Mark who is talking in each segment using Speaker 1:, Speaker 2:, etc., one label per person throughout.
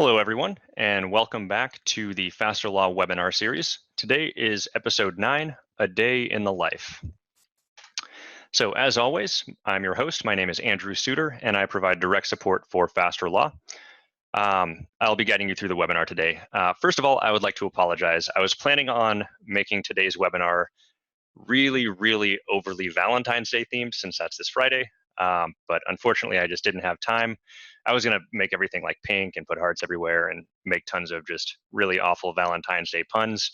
Speaker 1: Hello, everyone, and welcome back to the Faster Law webinar series. Today is episode 9, A Day in the Life. So as always, I'm your host. My name is Andrew Suter, and I provide direct support for Faster Law. I'll be guiding you through the webinar today. First of all, I would like to apologize. I was planning on making today's webinar really overly Valentine's Day themed since that's this Friday. But unfortunately, I just didn't have time. I was going to make everything like pink and put hearts everywhere and make tons of just really awful Valentine's Day puns.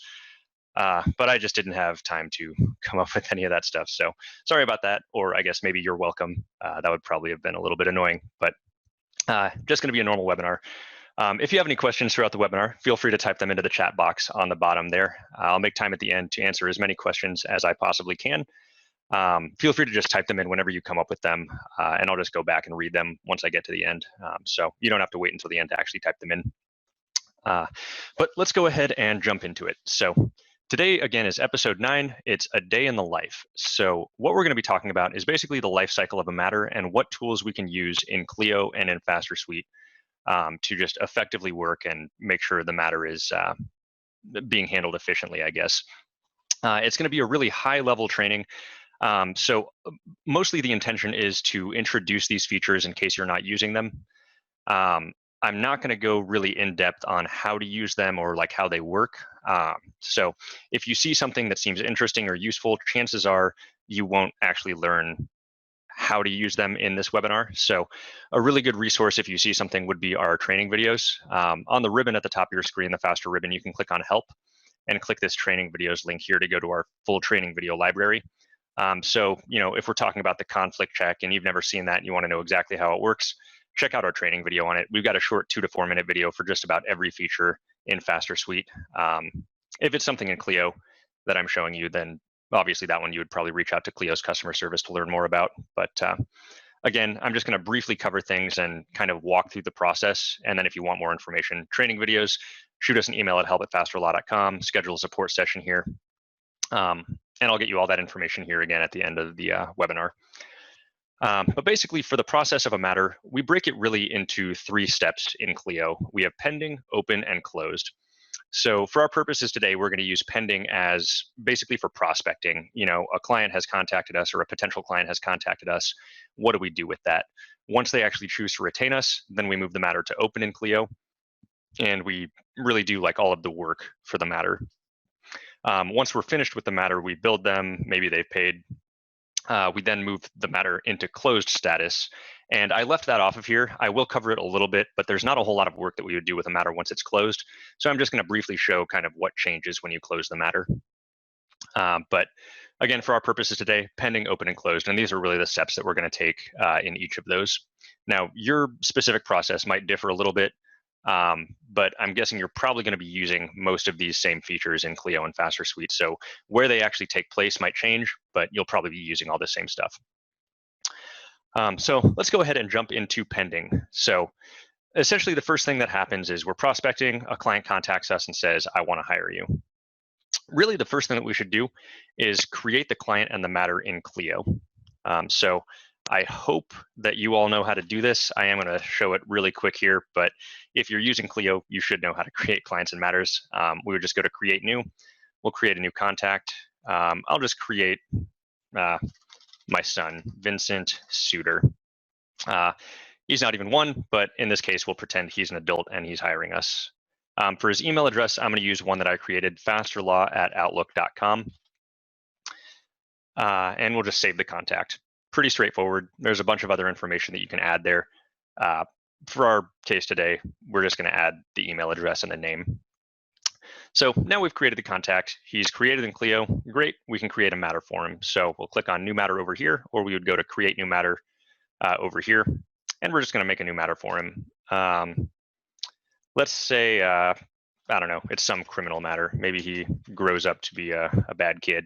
Speaker 1: But I just didn't have time to come up with any of that stuff. So sorry about that. Or I guess maybe you're welcome. That would probably have been a little bit annoying, but just going to be a normal webinar. If you have any questions throughout the webinar, feel free to type them into the chat box on the bottom there. I'll make time at the end to answer as many questions as I possibly can. Feel free to just type them in whenever you come up with them, and I'll just go back and read them once I get to the end. So you don't have to wait until the end to actually type them in. But let's go ahead and jump into it. So today, again, is episode 9. It's a day in the life. So what we're going to be talking about is basically the life cycle of a matter and what tools we can use in Clio and in FasterSuite to just effectively work and make sure the matter is being handled efficiently, I guess. It's going to be a really high-level training. So mostly the intention is to introduce these features in case you're not using them. I'm not going to go really in depth on how to use them or like how they work. So if you see something that seems interesting or useful, chances are you won't actually learn how to use them in this webinar. So a really good resource if you see something would be our training videos. On the ribbon at the top of your screen, the Faster ribbon, you can click on Help and click this training videos link here to go to our full training video library. So, if we're talking about the conflict check and you've never seen that and you want to know exactly how it works, check out our training video on it. We've got a short 2 to 4 minute video for just about every feature in FasterSuite. If it's something in Clio that I'm showing you, then obviously that one you would probably reach out to Clio's customer service to learn more about. But again, I'm just going to briefly cover things and kind of walk through the process. And then if you want more information, training videos, shoot us an email at help@fasterlaw.com, schedule a support session here. And I'll get you all that information here again at the end of the webinar. But basically, for the process of a matter, we break it really into 3 steps in Clio. We have pending, open, and closed. So for our purposes today, we're going to use pending as basically for prospecting. A client has contacted us or a potential client has contacted us. What do we do with that? Once they actually choose to retain us, then we move the matter to open in Clio. And we really do like all of the work for the matter. Once we're finished with the matter, we build them, maybe they've paid. We then move the matter into closed status. And I left that off of here. I will cover it a little bit, but there's not a whole lot of work that we would do with a matter once it's closed. So I'm just going to briefly show kind of what changes when you close the matter. But again, for our purposes today, pending, open, and closed. And these are really the steps that we're going to take in each of those. Now, your specific process might differ a little bit. But I'm guessing you're probably going to be using most of these same features in Clio and FasterSuite. So where they actually take place might change, but you'll probably be using all the same stuff. So let's go ahead and jump into pending. So essentially the first thing that happens is we're prospecting, a client contacts us and says, I want to hire you. Really the first thing that we should do is create the client and the matter in Clio. So I hope that you all know how to do this. I am going to show it really quick here, but if you're using Clio, you should know how to create clients and matters. We would just go to create new. We'll create a new contact. I'll just create my son, Vincent Suter. He's not even 1, but in this case, we'll pretend he's an adult and he's hiring us. For his email address, I'm going to use one that I created, fasterlaw@outlook.com. And we'll just save the contact. Pretty straightforward. There's a bunch of other information that you can add there. For our case today, we're just going to add the email address and the name. So now we've created the contact. He's created in Clio. Great. We can create a matter for him. So we'll click on new matter over here, or we would go to create new matter over here. And we're just going to make a new matter for him. Let's say, I don't know, it's some criminal matter. Maybe he grows up to be a bad kid.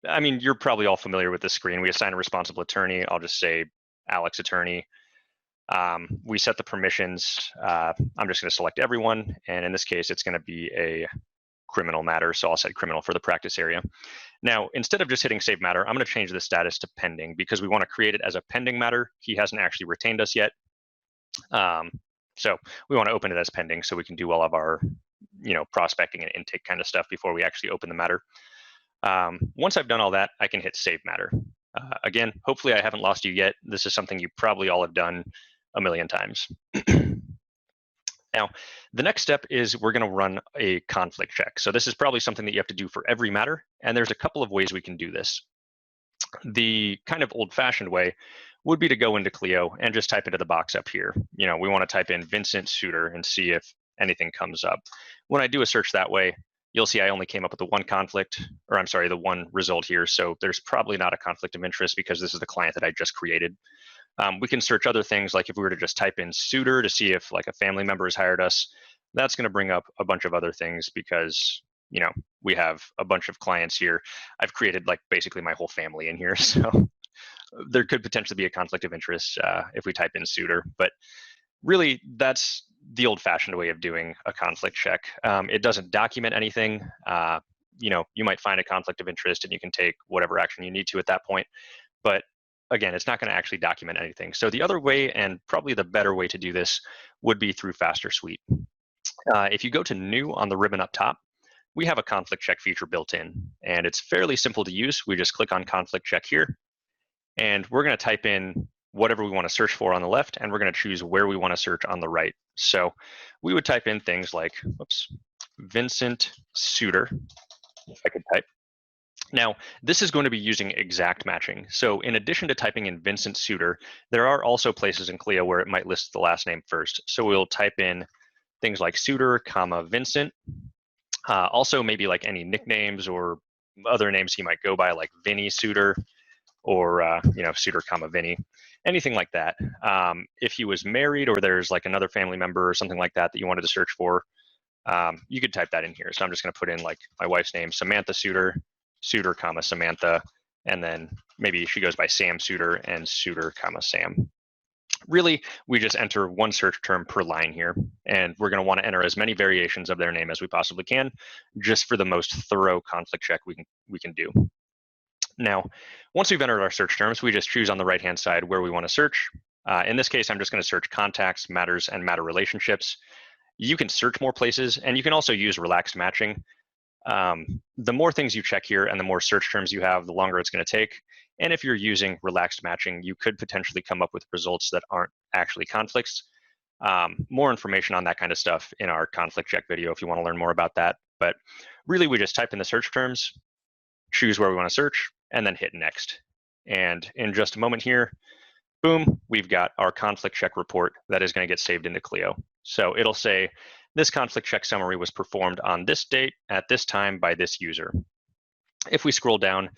Speaker 1: I mean, you're probably all familiar with this screen. We assign a responsible attorney. I'll just say Alex attorney. We set the permissions. I'm just going to select everyone. And in this case, it's going to be a criminal matter. So I'll set criminal for the practice area. Now, instead of just hitting save matter, I'm going to change the status to pending because we want to create it as a pending matter. He hasn't actually retained us yet. So we want to open it as pending so we can do all of our, prospecting and intake kind of stuff before we actually open the matter. Once I've done all that, I can hit save matter. Again, hopefully I haven't lost you yet. This is something you probably all have done a million times. Now, the next step is we're going to run a conflict check. So this is probably something that you have to do for every matter, and there's a couple of ways we can do this. The kind of old-fashioned way would be to go into Clio and just type into the box up here. We want to type in Vincent Suter and see if anything comes up. When I do a search that way, you'll see I only came up with the one conflict, or I'm sorry, the one result here. So there's probably not a conflict of interest because this is the client that I just created. We can search other things, like if we were to just type in Suter to see if like a family member has hired us, that's going to bring up a bunch of other things because, we have a bunch of clients here. I've created like basically my whole family in here. So there could potentially be a conflict of interest if we type in Suter, but really that's the old-fashioned way of doing a conflict check. It doesn't document anything. You might find a conflict of interest and you can take whatever action you need to at that point. But again, it's not going to actually document anything. So the other way, and probably the better way to do this, would be through FasterSuite. If you go to New on the ribbon up top, we have a conflict check feature built in, and it's fairly simple to use. We just click on conflict check here, and we're going to type in whatever we want to search for on the left, and we're going to choose where we want to search on the right. So we would type in things like, Vincent Suter, if I could type. Now, this is going to be using exact matching. So in addition to typing in Vincent Suter, there are also places in Clio where it might list the last name first. So we'll type in things like Suter, Vincent. Also maybe like any nicknames or other names he might go by, like Vinny Suter, or Suter, Vinny, anything like that. If he was married or there's like another family member or something like that that you wanted to search for, you could type that in here. So I'm just going to put in like my wife's name, Samantha Suter, Suter, Samantha, and then maybe she goes by Sam Suter and Suter, Sam. Really, we just enter one search term per line here, and we're going to want to enter as many variations of their name as we possibly can, just for the most thorough conflict check we can do. Now, once we've entered our search terms, we just choose on the right-hand side where we want to search. In this case, I'm just going to search contacts, matters, and matter relationships. You can search more places, and you can also use relaxed matching. The more things you check here and the more search terms you have, the longer it's going to take. And if you're using relaxed matching, you could potentially come up with results that aren't actually conflicts. More information on that kind of stuff in our conflict check video if you want to learn more about that. But really, we just type in the search terms, choose where we want to search, and then hit next. And in just a moment here, boom, we've got our conflict check report that is going to get saved into Clio. So it'll say, this conflict check summary was performed on this date at this time by this user. If we scroll down,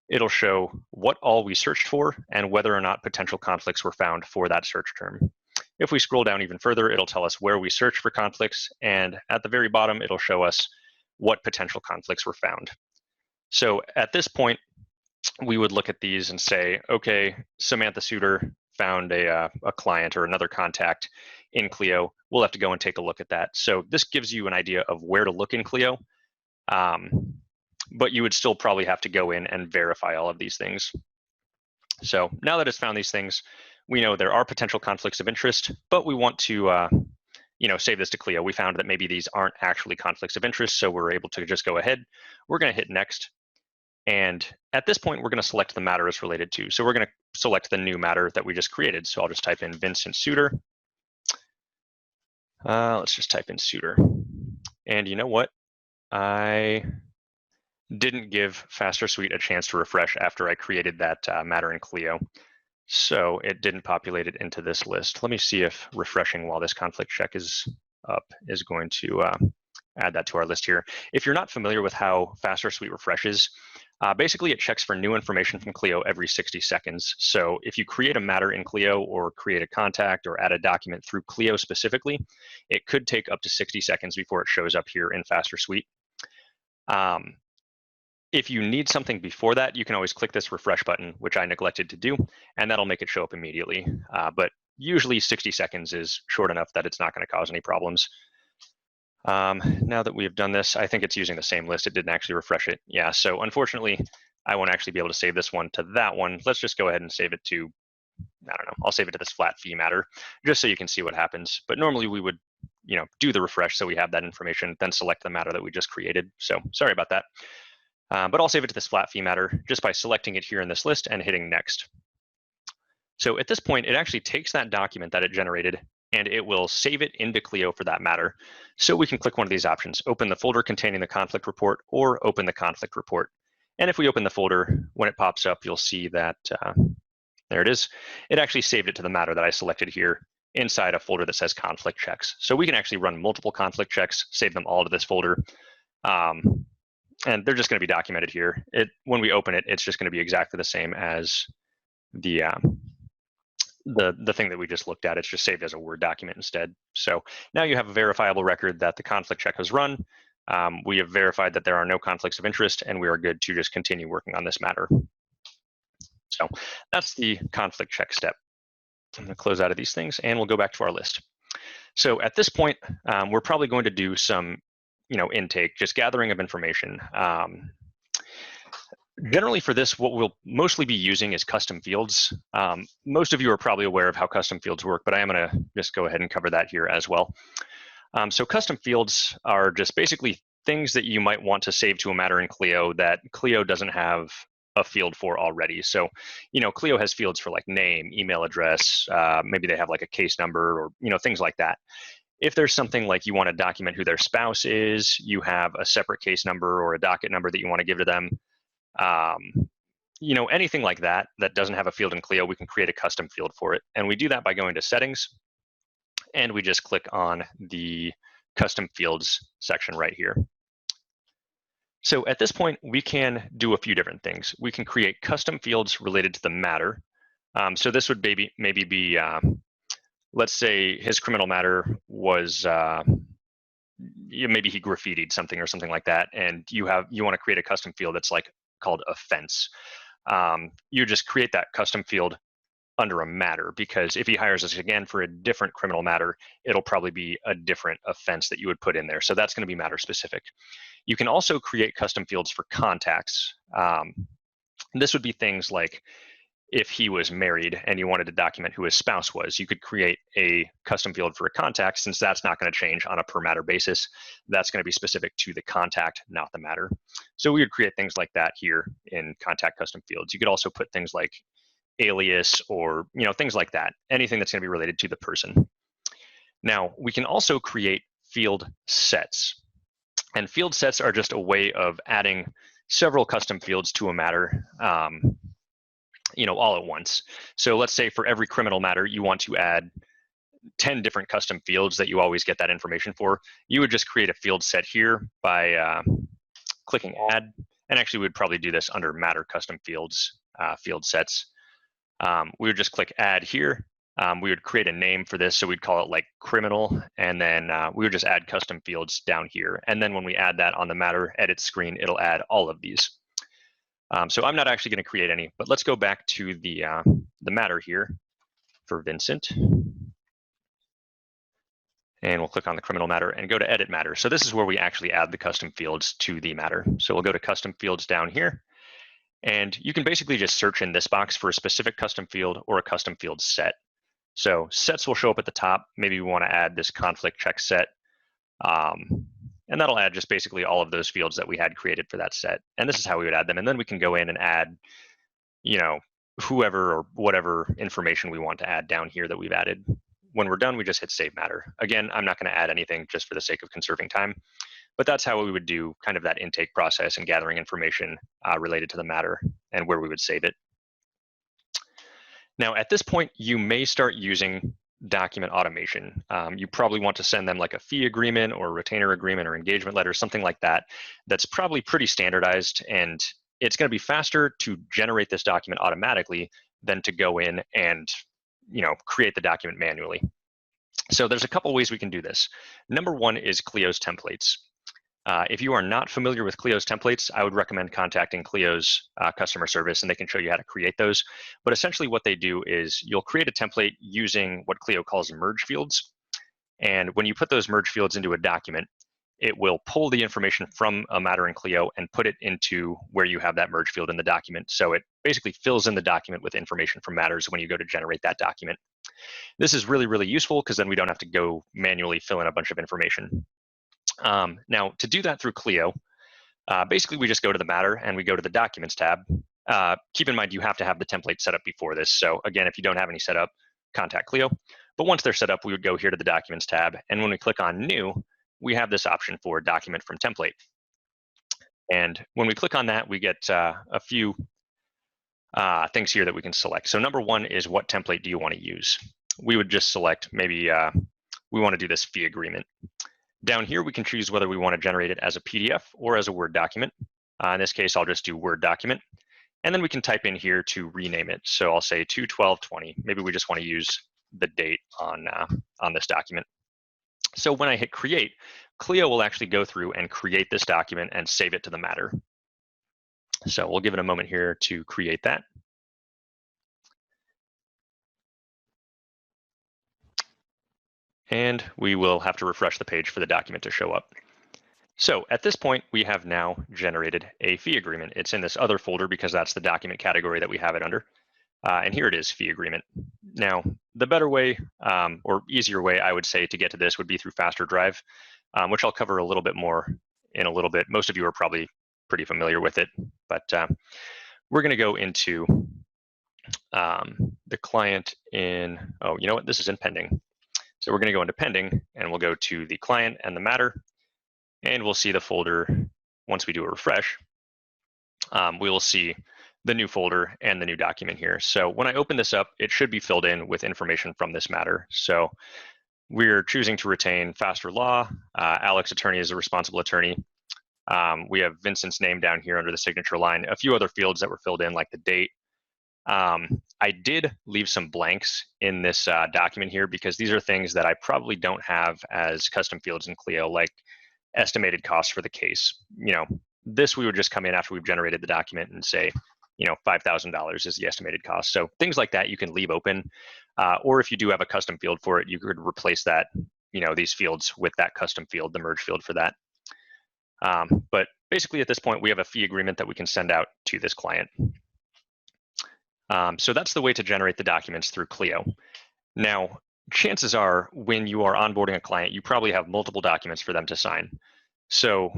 Speaker 1: it'll show what all we searched for and whether or not potential conflicts were found for that search term. If we scroll down even further, it'll tell us where we searched for conflicts, and at the very bottom, it'll show us what potential conflicts were found. So at this point, we would look at these and say, okay, Samantha Suter found a client or another contact in Clio. We'll have to go and take a look at that. So this gives you an idea of where to look in Clio, but you would still probably have to go in and verify all of these things. So now that it's found these things, we know there are potential conflicts of interest, but we want to save this to Clio. We found that maybe these aren't actually conflicts of interest, so we're able to just go ahead. We're going to hit next. And at this point, we're going to select the matter it's related to. So we're going to select the new matter that we just created. So I'll just type in Vincent Suter. Let's just type in Suter. And you know what? I didn't give FasterSuite a chance to refresh after I created that matter in Clio. So it didn't populate it into this list. Let me see if refreshing while this conflict check is up is going to add that to our list here. If you're not familiar with how FasterSuite refreshes, basically it checks for new information from Clio every 60 seconds. So if you create a matter in Clio or create a contact or add a document through Clio specifically, it could take up to 60 seconds before it shows up here in FasterSuite. If you need something before that, you can always click this refresh button, which I neglected to do, and that'll make it show up immediately. But usually 60 seconds is short enough that it's not going to cause any problems. Now that we have done this, I think it's using the same list. It didn't actually refresh it. Yeah, so unfortunately, I won't actually be able to save this one to that one. Let's just go ahead and save it to I don't know, I'll save it to this flat fee matter just so you can see what happens. But normally we would, do the refresh so we have that information, then select the matter that we just created. So sorry about that. But I'll save it to this flat fee matter just by selecting it here in this list and hitting next. So at this point, it actually takes that document that it generated and it will save it into Clio for that matter. So we can click one of these options, open the folder containing the conflict report or open the conflict report. And if we open the folder, when it pops up, you'll see that, there it is. It actually saved it to the matter that I selected here inside a folder that says conflict checks. So we can actually run multiple conflict checks, save them all to this folder. And they're just going to be documented here. When we open it, it's just going to be exactly the same as the thing that we just looked at. It's just saved as a Word document instead. So now you have a verifiable record that the conflict check was run. We have verified that there are no conflicts of interest, and we are good to just continue working on this matter. So that's the conflict check step. I'm going to close out of these things, and we'll go back to our list. So at this point, we're probably going to do some, intake, just gathering of information. Generally for this, what we'll mostly be using is custom fields. Most of you are probably aware of how custom fields work, but I am going to just go ahead and cover that here as well. So custom fields are just basically things that you might want to save to a matter in Clio that Clio doesn't have a field for already. So, Clio has fields for like name, email address, maybe they have like a case number or, things like that. If there's something like you want to document who their spouse is, you have a separate case number or a docket number that you want to give to them. Anything like that doesn't have a field in Clio, we can create a custom field for it. And we do that by going to settings, and we just click on the custom fields section right here. So at this point, we can do a few different things. We can create custom fields related to the matter. So this would maybe be, let's say his criminal matter was, maybe he graffitied something or something like that, and you want to create a custom field that's like called offense. You just create that custom field under a matter, because if he hires us again for a different criminal matter, it'll probably be a different offense that you would put in there. So that's going to be matter specific. You can also create custom fields for contacts. This would be things like if he was married and you wanted to document who his spouse was, you could create a custom field for a contact, since that's not going to change on a per matter basis. That's going to be specific to the contact, not the matter. So we would create things like that here in contact custom fields. You could also put things like alias or things like that, anything that's going to be related to the person. Now, we can also create field sets. And field sets are just a way of adding several custom fields to a matter, all at once. So let's say for every criminal matter, you want to add 10 different custom fields that you always get that information for. You would just create a field set here by clicking add, and actually we would probably do this under matter custom fields, field sets. We would just click add here. We would create a name for this, so we'd call it like criminal, and then we would just add custom fields down here. And then when we add that on the matter edit screen, it'll add all of these. So I'm not actually going to create any, but let's go back to the matter here for Vincent. And we'll click on the criminal matter and go to edit matter. So this is where we actually add the custom fields to the matter. So we'll go to custom fields down here. And you can basically just search in this box for a specific custom field or a custom field set. So sets will show up at the top. Maybe we want to add this conflict check set. And that'll add just basically all of those fields that we had created for that set. And this is how we would add them. And then we can go in and add, whoever or whatever information we want to add down here that we've added. When we're done, we just hit save matter. Again, I'm not going to add anything just for the sake of conserving time. But that's how we would do kind of that intake process and gathering information related to the matter and where we would save it. Now, at this point, you may start using document automation. You probably want to send them like a fee agreement or a retainer agreement or engagement letter, something like that. That's probably pretty standardized, and it's going to be faster to generate this document automatically than to go in and create the document manually. So there's a couple ways we can do this. Number one is Clio's templates. If you are not familiar with Clio's templates, I would recommend contacting Clio's customer service, and they can show you how to create those. But essentially what they do is you'll create a template using what Clio calls merge fields. And when you put those merge fields into a document, it will pull the information from a matter in Clio and put it into where you have that merge field in the document. So it basically fills in the document with information from matters when you go to generate that document. This is really, really useful because then we don't have to go manually fill in a bunch of information. Now, to do that through Clio, basically we just go to the matter and we go to the Documents tab. Keep in mind you have to have the template set up before this. So again, if you don't have any set up, contact Clio. But once they're set up, we would go here to the Documents tab. And when we click on New, we have this option for Document from Template. And when we click on that, we get a few things here that we can select. So number one is, what template do you want to use? We would just select maybe we want to do this fee agreement. Down here, we can choose whether we want to generate it as a PDF or as a Word document. In this case, I'll just do Word document. And then we can type in here to rename it. So I'll say 2/12/20. Maybe we just want to use the date on this document. So when I hit create, Clio will actually go through and create this document and save it to the matter. So we'll give it a moment here to create that. And we will have to refresh the page for the document to show up. So at this point, we have now generated a fee agreement. It's in this other folder because that's the document category that we have it under. And here it is, fee agreement. Now, the better way or easier way, I would say, to get to this would be through FasterDrive, which I'll cover a little bit more in a little bit. Most of you are probably pretty familiar with it, but we're going to go into the client in, oh, you know what? This is in pending. So we're going to go into pending, and we'll go to the client and the matter, and we'll see the folder. Once we do a refresh, we will see the new folder and the new document here. So when I open this up, it should be filled in with information from this matter. So we're choosing to retain Faster Law. Alex Attorney is the responsible attorney. We have Vincent's name down here under the signature line, a few other fields that were filled in, like the date. I did leave some blanks in this document here because these are things that I probably don't have as custom fields in Clio, like estimated costs for the case. You know, this we would just come in after we've generated the document and say, you know, $5,000 is the estimated cost. So things like that you can leave open, or if you do have a custom field for it, you could replace that, you know, these fields with that custom field, the merge field for that. But basically at this point, we have a fee agreement that we can send out to this client. So that's the way to generate the documents through Clio. Now, chances are when you are onboarding a client, you probably have multiple documents for them to sign. So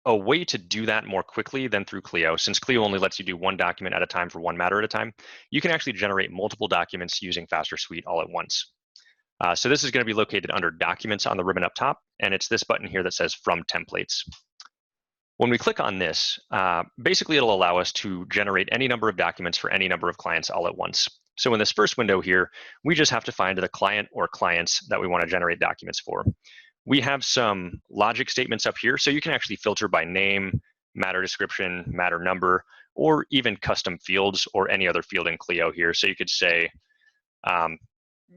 Speaker 1: a way to do that more quickly than through Clio, since Clio only lets you do one document at a time for one matter at a time, you can actually generate multiple documents using FasterSuite all at once. So this is going to be located under Documents on the ribbon up top, and it's this button here that says From Templates. When we click on this, basically it'll allow us to generate any number of documents for any number of clients all at once. So in this first window here, we just have to find the client or clients that we want to generate documents for. We have some logic statements up here, so you can actually filter by name, matter description, matter number, or even custom fields or any other field in Clio here. So you could say,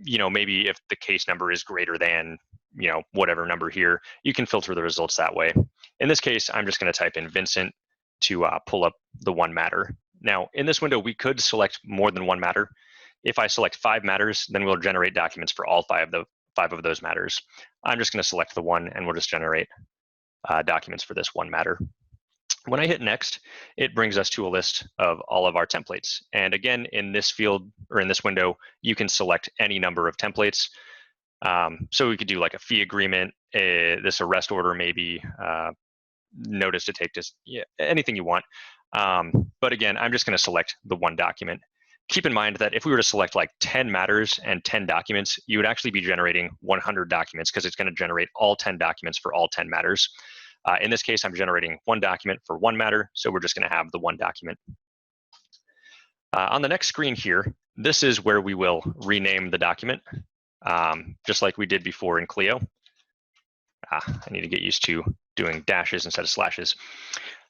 Speaker 1: you know, maybe if the case number is greater than, you know, whatever number here, you can filter the results that way. In this case, I'm just going to type in Vincent to pull up the one matter. Now, in this window, we could select more than one matter. If I select 5 matters, then we'll generate documents for all 5 of those matters. I'm just going to select the one, and we'll just generate documents for this one matter. When I hit next, it brings us to a list of all of our templates. And again, in this field or in this window, you can select any number of templates. So we could do like a fee agreement, this arrest order, maybe notice to take, just anything you want. But again, I'm just going to select the one document. Keep in mind that if we were to select like 10 matters and 10 documents, you would actually be generating 100 documents because it's going to generate all 10 documents for all 10 matters. In this case, I'm generating one document for one matter, so we're just going to have the one document. On the next screen here, this is where we will rename the document, just like we did before in Clio. I need to get used to doing dashes instead of slashes.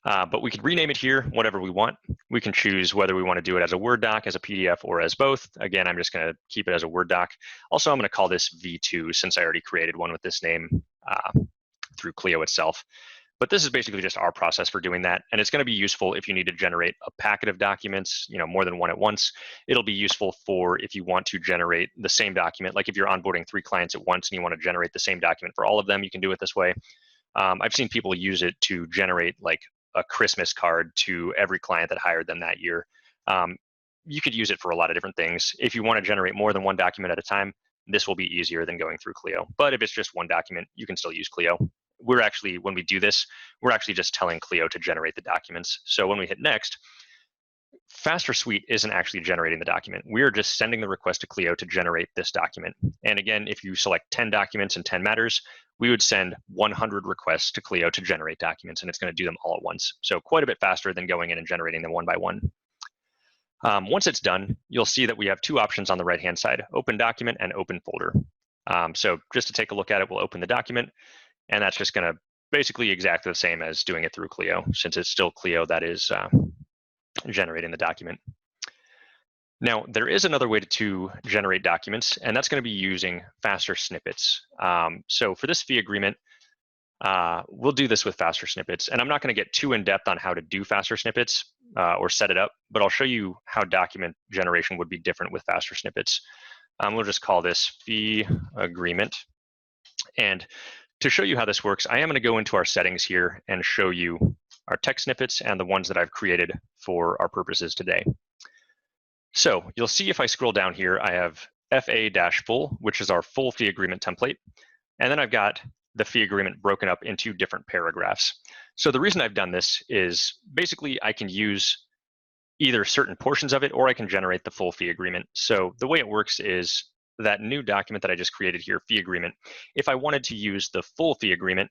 Speaker 1: But we could rename it here, whatever we want. We can choose whether we want to do it as a Word doc, as a PDF, or as both. Again, I'm just going to keep it as a Word doc. Also, I'm going to call this V2 since I already created one with this name through Clio itself. But this is basically just our process for doing that. And it's going to be useful if you need to generate a packet of documents, you know, more than one at once. It'll be useful for if you want to generate the same document, like if you're onboarding 3 clients at once and you want to generate the same document for all of them, you can do it this way. I've seen people use it to generate like a Christmas card to every client that hired them that year. You could use it for a lot of different things. If you want to generate more than one document at a time, this will be easier than going through Clio. But if it's just one document, you can still use Clio. We're actually, when we do this, we're actually just telling Clio to generate the documents. So when we hit next, FasterSuite isn't actually generating the document. We're just sending the request to Clio to generate this document. And again, if you select 10 documents and 10 matters, we would send 100 requests to Clio to generate documents, and it's going to do them all at once. So quite a bit faster than going in and generating them one by one. Once it's done, you'll see that we have two options on the right-hand side, Open Document and Open Folder. So just to take a look at it, we'll open the document, and that's just going to basically exactly the same as doing it through Clio, since it's still Clio that is generating the document. Now, there is another way to generate documents, and that's going to be using faster snippets. So for this fee agreement, we'll do this with faster snippets, and I'm not going to get too in-depth on how to do faster snippets or set it up, but I'll show you how document generation would be different with faster snippets. We'll just call this fee agreement. And to show you how this works, I am going to go into our settings here and show you our text snippets and the ones that I've created for our purposes today. So you'll see if I scroll down here, I have FA-full, which is our full fee agreement template. And then I've got the fee agreement broken up into different paragraphs. So the reason I've done this is basically I can use either certain portions of it or I can generate the full fee agreement. So the way it works is that new document that I just created here, fee agreement, if I wanted to use the full fee agreement,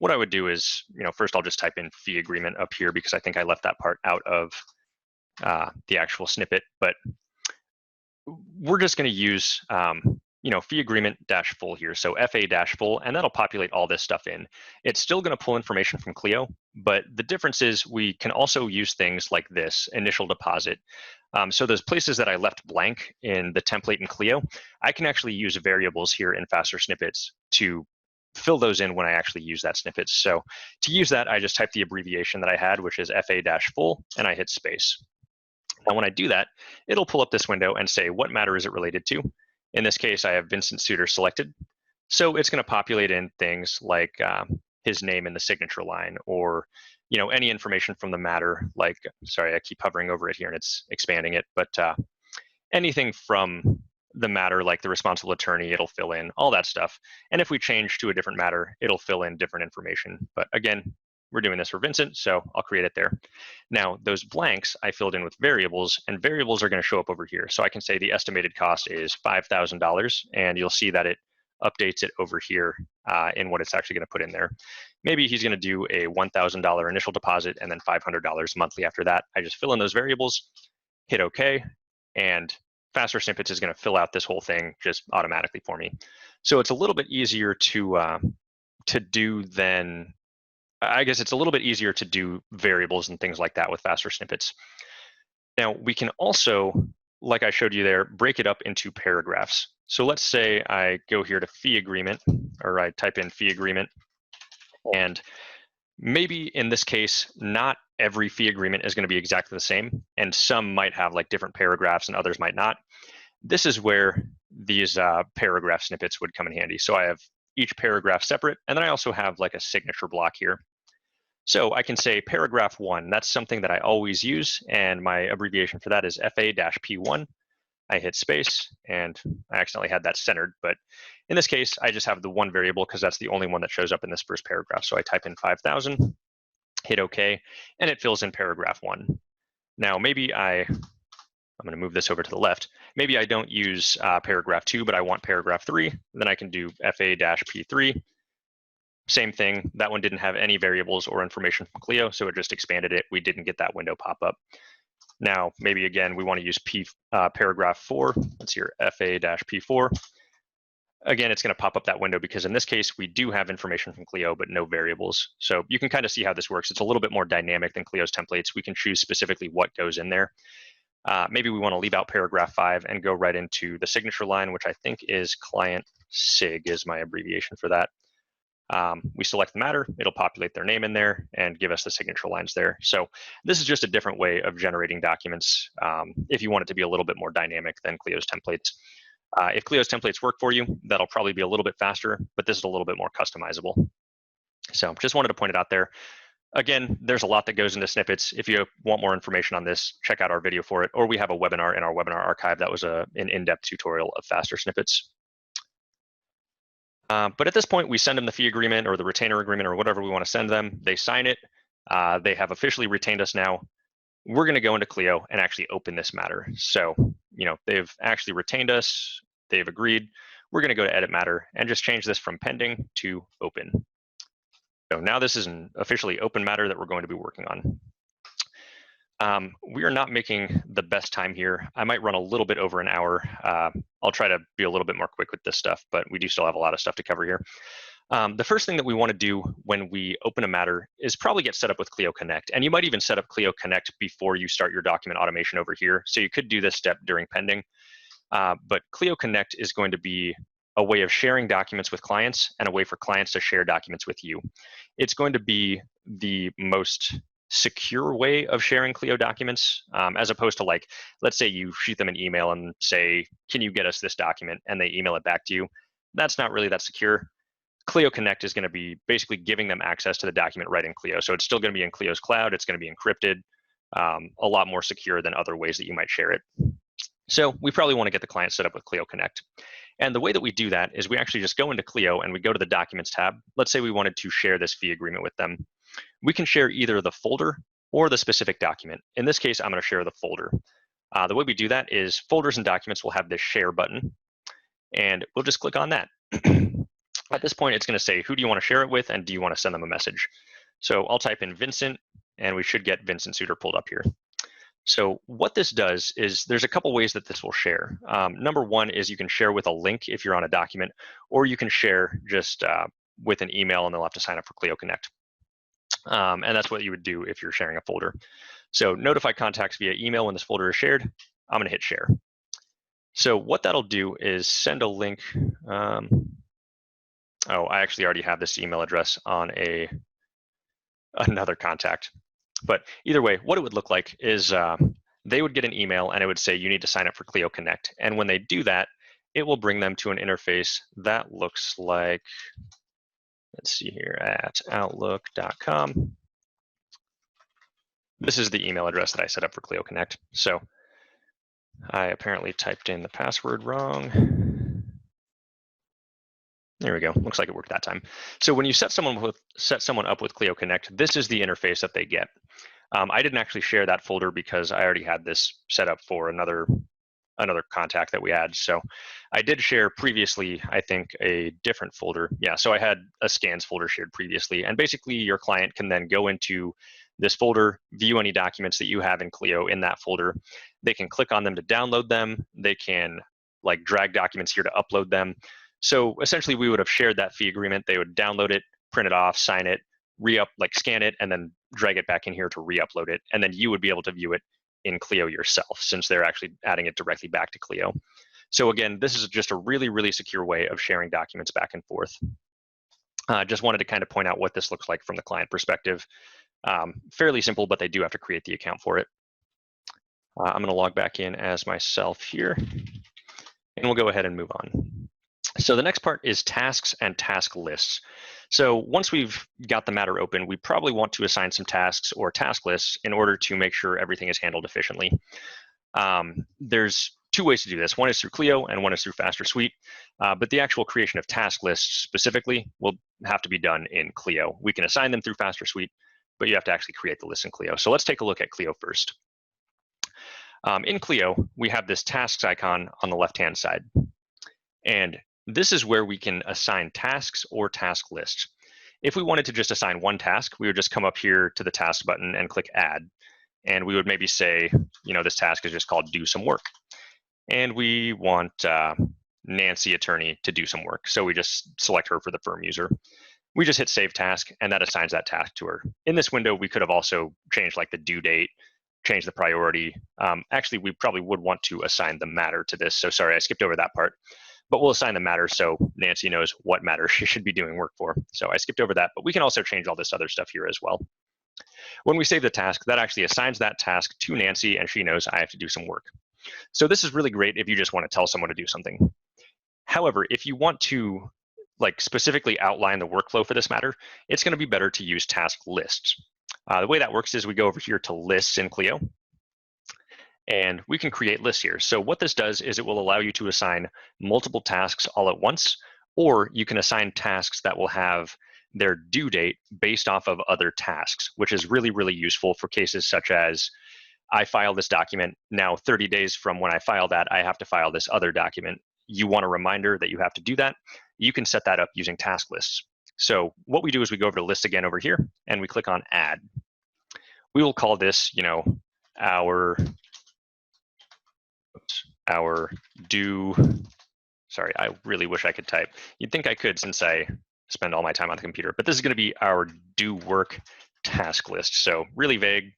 Speaker 1: what I would do is, first I'll just type in fee agreement up here because I think I left that part out of the actual snippet, but we're just going to use, fee agreement -full here. So FA-full, and that'll populate all this stuff in. It's still going to pull information from Clio, but the difference is we can also use things like this, initial deposit. So those places that I left blank in the template in Clio, I can actually use variables here in faster snippets to fill those in when I actually use that snippet. So to use that, I just type the abbreviation that I had, which is FA-full, and I hit space. Now, when I do that, it'll pull up this window and say, what matter is it related to? In this case, I have Vincent Suter selected. So it's going to populate in things like his name in the signature line, or any information from the matter, like, sorry, I keep hovering over it here and it's expanding it, but anything from the matter, like the responsible attorney, it'll fill in all that stuff. And if we change to a different matter, it'll fill in different information. But again, we're doing this for Vincent, so I'll create it there. Now, those blanks I filled in with variables, and variables are going to show up over here. So I can say the estimated cost is $5,000, and you'll see that it updates it over here in what it's actually going to put in there. Maybe he's going to do a $1,000 initial deposit and then $500 monthly after that. I just fill in those variables, hit OK, and Faster Snippets is going to fill out this whole thing just automatically for me. So it's a little bit easier to do than, I guess it's a little bit easier to do variables and things like that with Faster Snippets. Now, we can also, like I showed you there, break it up into paragraphs. So let's say I go here to fee agreement, or I type in fee agreement, and maybe in this case, not every fee agreement is going to be exactly the same, and some might have like different paragraphs and others might not. This is where these paragraph snippets would come in handy. So I have each paragraph separate, and then I also have like a signature block here. So I can say paragraph 1, that's something that I always use, and my abbreviation for that is FA-P1. I hit space, and I accidentally had that centered, but in this case, I just have the one variable because that's the only one that shows up in this first paragraph. So I type in 5,000, hit OK, and it fills in paragraph 1. Now, maybe I'm going to move this over to the left. Maybe I don't use paragraph 2, but I want paragraph 3. Then I can do FA-P3. Same thing. That one didn't have any variables or information from Clio, so it just expanded it. We didn't get that window pop up. Now, maybe again, we want to use paragraph 4. Let's hear FA-P4. Again, it's going to pop up that window because in this case, we do have information from Clio, but no variables. So you can kind of see how this works. It's a little bit more dynamic than Clio's templates. We can choose specifically what goes in there. Maybe we want to leave out paragraph 5 and go right into the signature line, which I think is client SIG is my abbreviation for that. We select the matter, it'll populate their name in there and give us the signature lines there. So this is just a different way of generating documents if you want it to be a little bit more dynamic than Clio's templates. If Clio's templates work for you, that'll probably be a little bit faster, but this is a little bit more customizable. So just wanted to point it out there. Again, there's a lot that goes into snippets. If you want more information on this, check out our video for it, or we have a webinar in our webinar archive that was an in-depth tutorial of faster snippets. But at this point, we send them the fee agreement or the retainer agreement or whatever we want to send them. They sign it. They have officially retained us now. We're going to go into Clio and actually open this matter. So, they've actually retained us. They've agreed. We're going to go to edit matter and just change this from pending to open. So now this is an officially open matter that we're going to be working on. We are not making the best time here. I might run a little bit over an hour. I'll try to be a little bit more quick with this stuff, but we do still have a lot of stuff to cover here. The first thing that we want to do when we open a matter is probably get set up with Clio Connect. And you might even set up Clio Connect before you start your document automation over here. So you could do this step during pending. But Clio Connect is going to be a way of sharing documents with clients and a way for clients to share documents with you. It's going to be the most secure way of sharing Clio documents, as opposed to, like, let's say you shoot them an email and say, can you get us this document? And they email it back to you. That's not really that secure. Clio Connect is going to be basically giving them access to the document right in Clio. So it's still going to be in Clio's cloud. It's going to be encrypted, a lot more secure than other ways that you might share it. So we probably want to get the client set up with Clio Connect. And the way that we do that is we actually just go into Clio and we go to the Documents tab. Let's say we wanted to share this fee agreement with them. We can share either the folder or the specific document. In this case, I'm going to share the folder. The way we do that is folders and documents will have this share button, and we'll just click on that. At this point, it's going to say, who do you want to share it with, and do you want to send them a message? So I'll type in Vincent, and we should get Vincent Suter pulled up here. So what this does is there's a couple ways that this will share. Number one is you can share with a link if you're on a document, or you can share just with an email, and they'll have to sign up for Clio Connect. And that's what you would do if you're sharing a folder. So notify contacts via email when this folder is shared. I'm going to hit share. So what that'll do is send a link. Oh, I actually already have this email address on another contact. But either way, what it would look like is they would get an email and it would say, you need to sign up for Clio Connect. And when they do that, it will bring them to an interface that looks like, let's see here, at outlook.com. This is the email address that I set up for Clio Connect. So I apparently typed in the password wrong. There we go. Looks like it worked that time. So when you set someone up with Clio Connect, this is the interface that they get. I didn't actually share that folder because I already had this set up for another contact that we had. So I did share previously, I think, a different folder. Yeah, so I had a scans folder shared previously. And basically your client can then go into this folder, view any documents that you have in Clio in that folder. They can click on them to download them. They can drag documents here to upload them. So essentially we would have shared that fee agreement. They would download it, print it off, sign it, scan it, and then drag it back in here to re-upload it. And then you would be able to view it in Clio yourself, since they're actually adding it directly back to Clio. So again, this is just a really, really secure way of sharing documents back and forth. Just wanted to kind of point out what this looks like from the client perspective. Fairly simple, but they do have to create the account for it. I'm going to log back in as myself here, and we'll go ahead and move on. So the next part is tasks and task lists. So once we've got the matter open, we probably want to assign some tasks or task lists in order to make sure everything is handled efficiently. There's two ways to do this. One is through Clio and one is through Faster Suite. But the actual creation of task lists specifically will have to be done in Clio. We can assign them through Faster Suite, but you have to actually create the list in Clio. So let's take a look at Clio first. In Clio, we have this tasks icon on the left-hand side. And this is where we can assign tasks or task lists. If we wanted to just assign one task, we would just come up here to the task button and click add. And we would maybe say, this task is just called do some work. And we want Nancy Attorney to do some work. So we just select her for the firm user. We just hit save task, and that assigns that task to her. In this window, we could have also changed the due date, change the priority. Actually, we probably would want to assign the matter to this. So sorry, I skipped over that part. But we'll assign the matter so Nancy knows what matter she should be doing work for. So I skipped over that, but we can also change all this other stuff here as well. When we save the task, that actually assigns that task to Nancy, and she knows I have to do some work. So this is really great if you just want to tell someone to do something. However, if you want to like specifically outline the workflow for this matter, it's going to be better to use task lists. The way that works is we go over here to lists in Clio, and we can create lists here. So what this does is it will allow you to assign multiple tasks all at once, or you can assign tasks that will have their due date based off of other tasks, which is really, really useful for cases such as I file this document. Now, 30 days from when I file that, I have to file this other document. You want a reminder that you have to do that. You can set that up using task lists. So what we do is we go over to list again over here, and we click on add. We will call this, our due. Sorry, I really wish I could type. You'd think I could since I spend all my time on the computer, but this is going to be our due work task list. So really vague.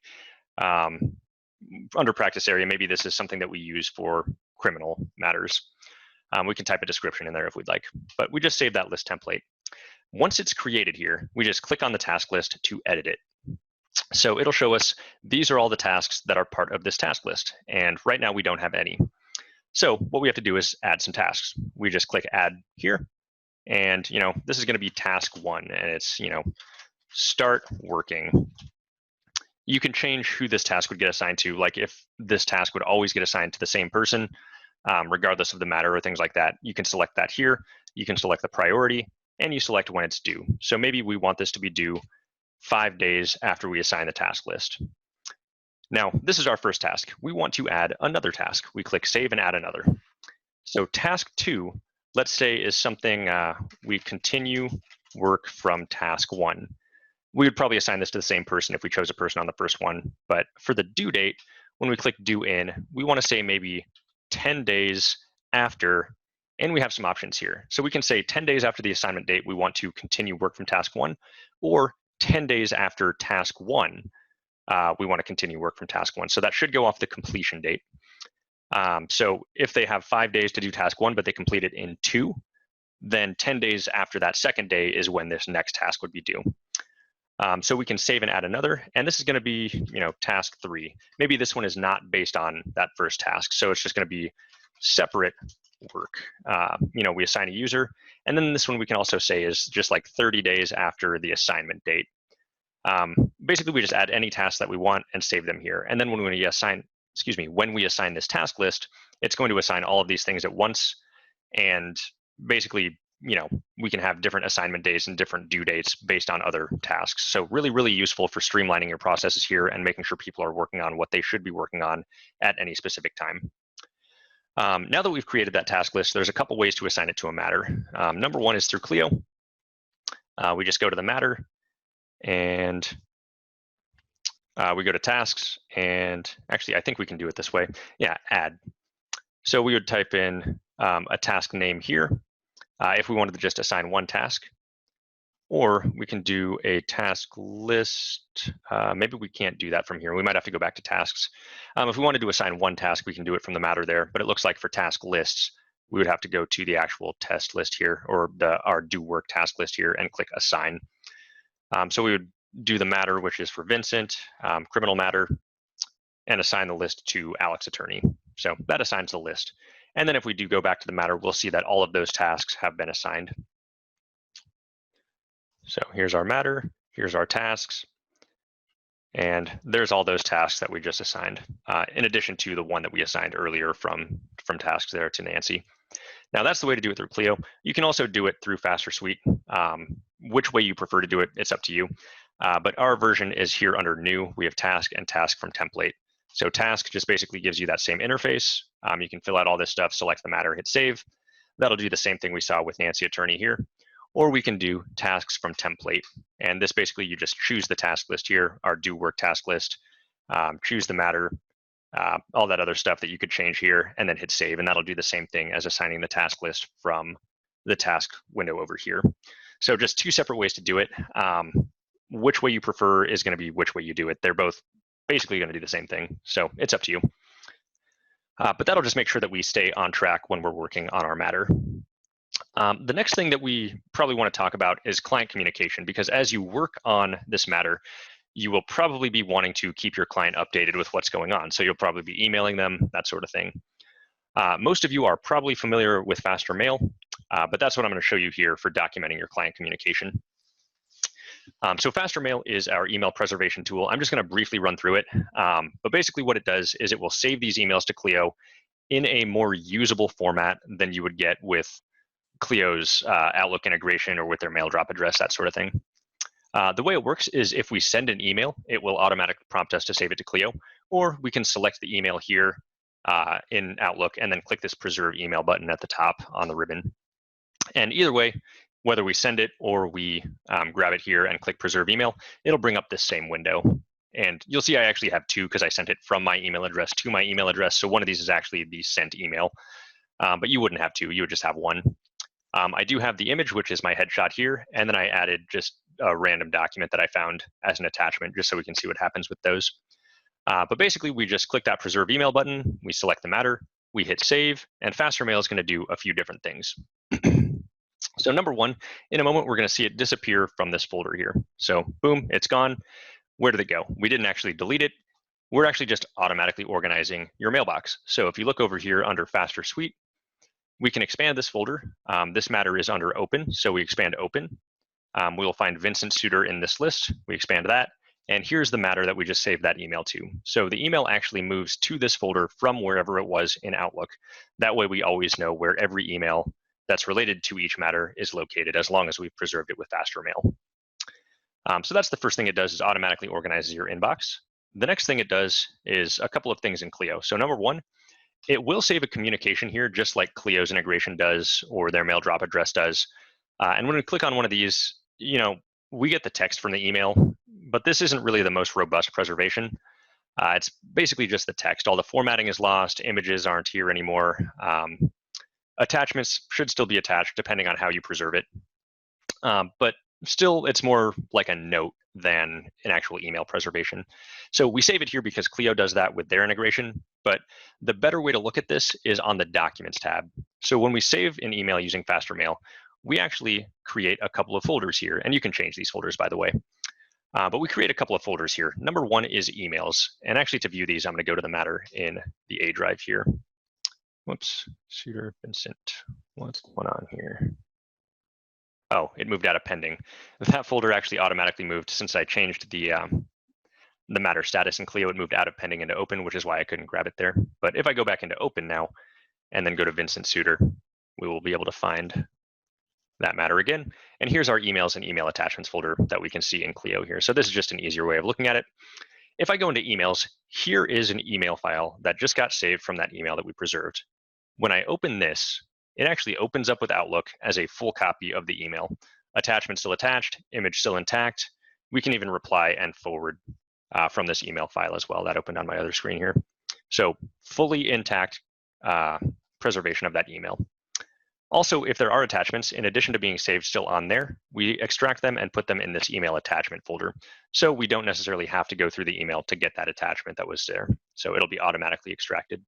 Speaker 1: Under practice area, maybe this is something that we use for criminal matters. We can type a description in there if we'd like, but we just save that list template. Once it's created here, we just click on the task list to edit it. So it'll show us these are all the tasks that are part of this task list, and right now we don't have any. So what we have to do is add some tasks. We just click add here, and this is going to be task 1, and it's start working. You can change who this task would get assigned to, like if this task would always get assigned to the same person, regardless of the matter or things like that. You can select that here. You can select the priority, and you select when it's due. So maybe we want this to be due 5 days after we assign the task list. Now, this is our first task. We want to add another task. We click save and add another. So task 2, let's say, is something we continue work from task 1. We would probably assign this to the same person if we chose a person on the first one. But for the due date, when we click due in, we want to say maybe 10 days after, and we have some options here. So we can say 10 days after the assignment date, we want to continue work from task 1, or 10 days after task 1, we want to continue work from task 1. So that should go off the completion date. So if they have 5 days to do task 1, but they complete it in 2, then 10 days after that second day is when this next task would be due. So we can save and add another, and this is going to be, task 3. Maybe this one is not based on that first task, so it's just going to be separate work. We assign a user, and then this one we can also say is just like 30 days after the assignment date. Basically, we just add any tasks that we want and save them here. And then when we assign this task list, it's going to assign all of these things at once, and basically, we can have different assignment days and different due dates based on other tasks. So really, really useful for streamlining your processes here and making sure people are working on what they should be working on at any specific time. Now that we've created that task list, there's a couple ways to assign it to a matter. Number one is through Clio. We just go to the matter, and we go to tasks, and actually, I think we can do it this way. Yeah, add. So we would type in a task name here. If we wanted to just assign one task, or we can do a task list. Maybe we can't do that from here. We might have to go back to tasks. If we wanted to assign one task, we can do it from the matter there, but it looks like for task lists, we would have to go to the actual test list here, or our do work task list here, and click assign. So we would do the matter, which is for Vincent, criminal matter, and assign the list to Alex attorney. So that assigns the list. And then if we do go back to the matter, we'll see that all of those tasks have been assigned. So here's our matter, here's our tasks, and there's all those tasks that we just assigned, in addition to the one that we assigned earlier from tasks there to Nancy. Now that's the way to do it through Clio. You can also do it through Faster Suite. Which way you prefer to do it, it's up to you. But our version is here under new. We have task and task from template. So task just basically gives you that same interface. You can fill out all this stuff, select the matter, hit save. That'll do the same thing we saw with Nancy attorney here. Or we can do tasks from template. And this basically, you just choose the task list here, our do work task list, choose the matter, all that other stuff that you could change here, and then hit save. And that'll do the same thing as assigning the task list from the task window over here. So just two separate ways to do it. Which way you prefer is going to be which way you do it. They're both basically going to do the same thing. So it's up to you. But that'll just make sure that we stay on track when we're working on our matter. The next thing that we probably want to talk about is client communication, because as you work on this matter, you will probably be wanting to keep your client updated with what's going on. So you'll probably be emailing them, that sort of thing. Most of you are probably familiar with Faster Mail. but that's what I'm going to show you here for documenting your client communication. So FasterMail is our email preservation tool. I'm just going to briefly run through it. But basically what it does is it will save these emails to Clio in a more usable format than you would get with Clio's Outlook integration or with their mail drop address, that sort of thing. The way it works is if we send an email, it will automatically prompt us to save it to Clio, or we can select the email here in Outlook and then click this preserve email button at the top on the ribbon. And either way, whether we send it or we grab it here and click preserve email, it'll bring up this same window. And you'll see I actually have two because I sent it from my email address to my email address. So one of these is actually the sent email, but you wouldn't have two, you would just have one. I do have the image, which is my headshot here, and then I added just a random document that I found as an attachment, just so we can see what happens with those. But basically, we just click that preserve email button, we select the matter, we hit save, and FasterMail is going to do a few different things. So number one, in a moment, we're going to see it disappear from this folder here. So boom, it's gone. Where did it go? We didn't actually delete it. We're actually just automatically organizing your mailbox. So if you look over here under Faster Suite, we can expand this folder. This matter is under open, so we expand open. We will find Vincent Suter in this list. We expand that. And here's the matter that we just saved that email to. So the email actually moves to this folder from wherever it was in Outlook. That way we always know where every email that's related to each matter is located, as long as we've preserved it with FasterMail. So that's the first thing it does, is automatically organizes your inbox. The next thing it does is a couple of things in Clio. So number one, it will save a communication here, just like Clio's integration does or their mail drop address does. And when we click on one of these, we get the text from the email, but this isn't really the most robust preservation. It's basically just the text. All the formatting is lost. Images aren't here anymore. Attachments should still be attached depending on how you preserve it. But still, it's more like a note than an actual email preservation. So we save it here because Clio does that with their integration, but the better way to look at this is on the Documents tab. So when we save an email using FasterMail, we actually create a couple of folders here, and you can change these folders, by the way. But we create a couple of folders here. Number one is emails, and actually to view these, I'm going to go to the matter in the A drive here. Whoops, Suter, Vincent, what's going on here? Oh, it moved out of pending. That folder actually automatically moved since I changed the matter status in Clio. It moved out of pending into open, which is why I couldn't grab it there. But if I go back into open now and then go to Vincent Suter, we will be able to find that matter again. And here's our emails and email attachments folder that we can see in Clio here. So this is just an easier way of looking at it. If I go into emails, here is an email file that just got saved from that email that we preserved. When I open this, it actually opens up with Outlook as a full copy of the email. Attachment still attached, image still intact. We can even reply and forward from this email file as well. That opened on my other screen here. So fully intact preservation of that email. Also, if there are attachments, in addition to being saved still on there, we extract them and put them in this email attachment folder. So we don't necessarily have to go through the email to get that attachment that was there. So it'll be automatically extracted.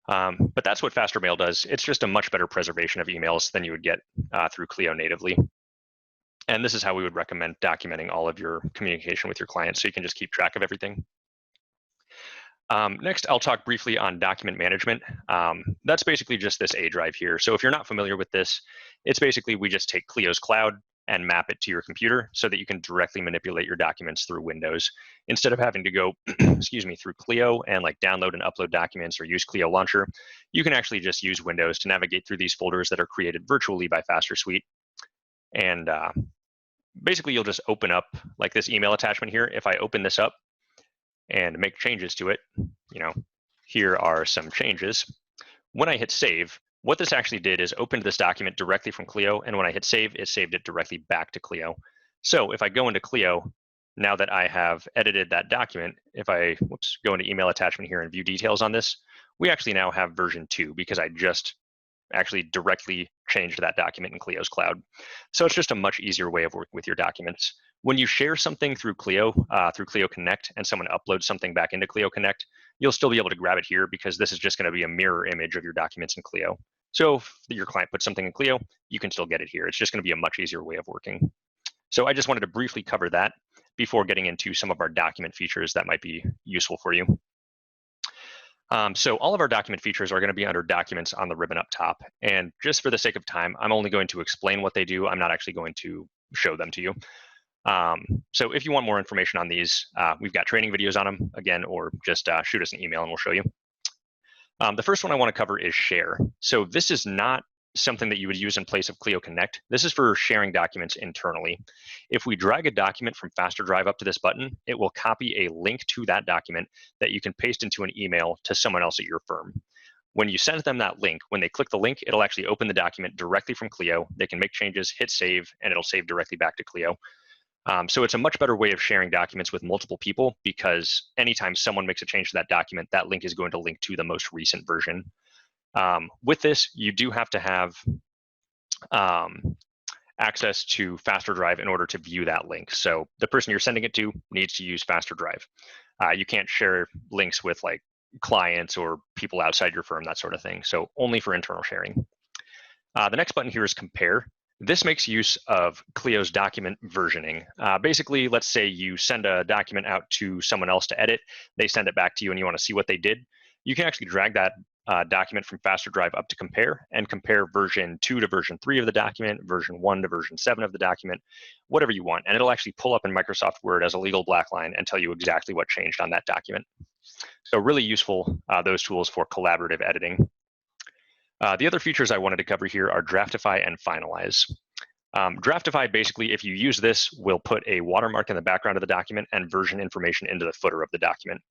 Speaker 1: But that's what FasterMail does. It's just a much better preservation of emails than you would get through Clio natively. And this is how we would recommend documenting all of your communication with your clients, so you can just keep track of everything. Next, I'll talk briefly on document management. That's basically just this A drive here. So if you're not familiar with this, it's basically we just take Clio's cloud and map it to your computer so that you can directly manipulate your documents through Windows. Instead of having to go, excuse me, through Clio and like download and upload documents or use Clio Launcher, you can actually just use Windows to navigate through these folders that are created virtually by FasterSuite. And basically you'll just open up like this email attachment here. If I open this up and make changes to it, here are some changes. When I hit save, what this actually did is opened this document directly from Clio, and when I hit save, it saved it directly back to Clio. So if I go into Clio, now that I have edited that document, if I go into email attachment here and view details on this, we actually now have version 2 because I just actually directly changed that document in Clio's cloud. So it's just a much easier way of working with your documents. When you share something through Clio Connect, and someone uploads something back into Clio Connect, you'll still be able to grab it here because this is just going to be a mirror image of your documents in Clio. So if your client puts something in Clio, you can still get it here. It's just going to be a much easier way of working. So I just wanted to briefly cover that before getting into some of our document features that might be useful for you. So all of our document features are going to be under documents on the ribbon up top. And just for the sake of time, I'm only going to explain what they do. I'm not actually going to show them to you. So if you want more information on these, we've got training videos on them again, or just shoot us an email and we'll show you. The first one I want to cover is share. So this is not something that you would use in place of Clio Connect. This is for sharing documents internally. If we drag a document from FasterDrive up to this button, it will copy a link to that document that you can paste into an email to someone else at your firm. When you send them that link, when they click the link, it'll actually open the document directly from Clio. They can make changes, hit save, and it'll save directly back to Clio. So it's a much better way of sharing documents with multiple people, because anytime someone makes a change to that document, that link is going to link to the most recent version. With this, you do have to have access to FasterDrive in order to view that link. So the person you're sending it to needs to use FasterDrive. You can't share links with like clients or people outside your firm, that sort of thing. So only for internal sharing. The next button here is compare. This makes use of Clio's document versioning. Basically, let's say you send a document out to someone else to edit. They send it back to you and you want to see what they did. You can actually drag that document from FasterDrive up to compare, and compare version 2 to version 3 of the document, version 1 to version 7 of the document, whatever you want. And it'll actually pull up in Microsoft Word as a legal black line and tell you exactly what changed on that document. So really useful, those tools for collaborative editing. The other features I wanted to cover here are Draftify and Finalize. Draftify, basically, if you use this, will put a watermark in the background of the document and version information into the footer of the document.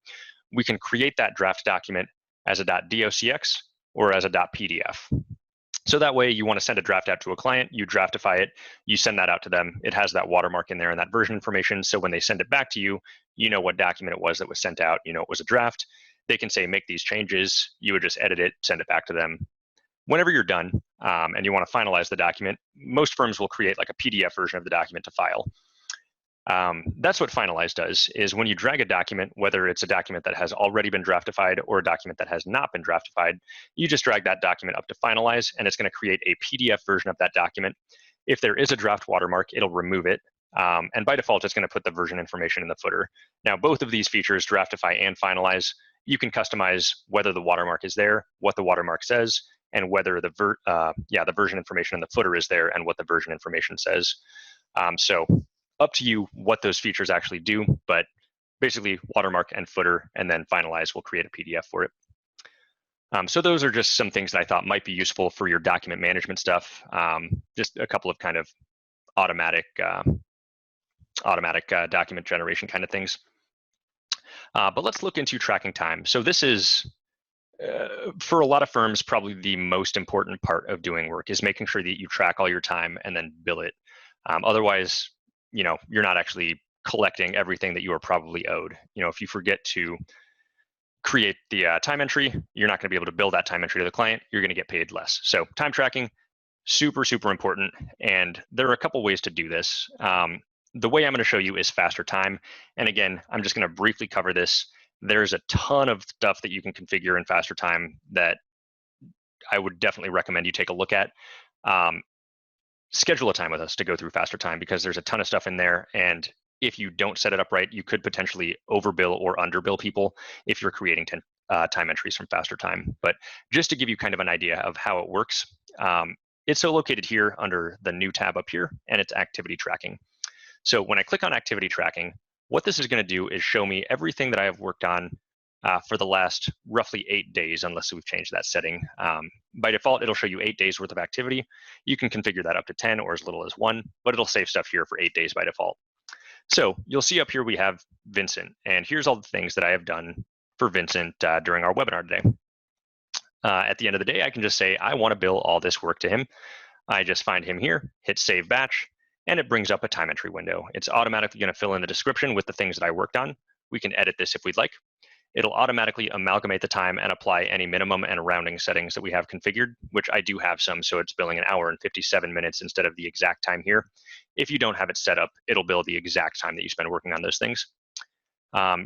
Speaker 1: We can create that draft document as a .docx or as a .pdf. So that way, you want to send a draft out to a client, you Draftify it, you send that out to them. It has that watermark in there and that version information. So when they send it back to you, you know what document it was that was sent out. You know it was a draft. They can say, make these changes. You would just edit it, send it back to them. Whenever you're done and you want to finalize the document, most firms will create like a PDF version of the document to file. That's what Finalize does, is when you drag a document, whether it's a document that has already been draftified or a document that has not been draftified, you just drag that document up to Finalize, and it's going to create a PDF version of that document. If there is a draft watermark, it'll remove it. And by default, it's going to put the version information in the footer. Now, both of these features, Draftify and Finalize, you can customize whether the watermark is there, what the watermark says, and whether the version information in the footer is there and what the version information says. So up to you what those features actually do, but basically watermark and footer, and then Finalize will create a PDF for it. So those are just some things that I thought might be useful for your document management stuff. Just a couple of kind of automatic document generation kind of things. But let's look into tracking time. So this is, for a lot of firms, probably the most important part of doing work, is making sure that you track all your time and then bill it. Otherwise, you're not actually collecting everything that you are probably owed. If you forget to create the time entry, you're not going to be able to bill that time entry to the client. You're going to get paid less. So time tracking, super, super important. And there are a couple ways to do this. The way I'm going to show you is FasterTime. And again, I'm just going to briefly cover this. There's a ton of stuff that you can configure in FasterTime that I would definitely recommend you take a look at. Schedule a time with us to go through FasterTime, because there's a ton of stuff in there. And if you don't set it up right, you could potentially overbill or underbill people if you're creating time entries from FasterTime. But just to give you kind of an idea of how it works, it's located here under the new tab up here, and it's activity tracking. So when I click on activity tracking, what this is going to do is show me everything that I have worked on for the last roughly 8 days, unless we've changed that setting. By default, it'll show you 8 days worth of activity. You can configure that up to 10 or as little as 1, but it'll save stuff here for 8 days by default. So you'll see up here we have Vincent, and here's all the things that I have done for Vincent during our webinar today. At the end of the day, I can just say, I want to bill all this work to him. I just find him here, hit Save Batch, and it brings up a time entry window. It's automatically going to fill in the description with the things that I worked on. We can edit this if we'd like. It'll automatically amalgamate the time and apply any minimum and rounding settings that we have configured, which I do have some, so it's billing 1 hour and 57 minutes instead of the exact time here. If you don't have it set up, it'll bill the exact time that you spend working on those things.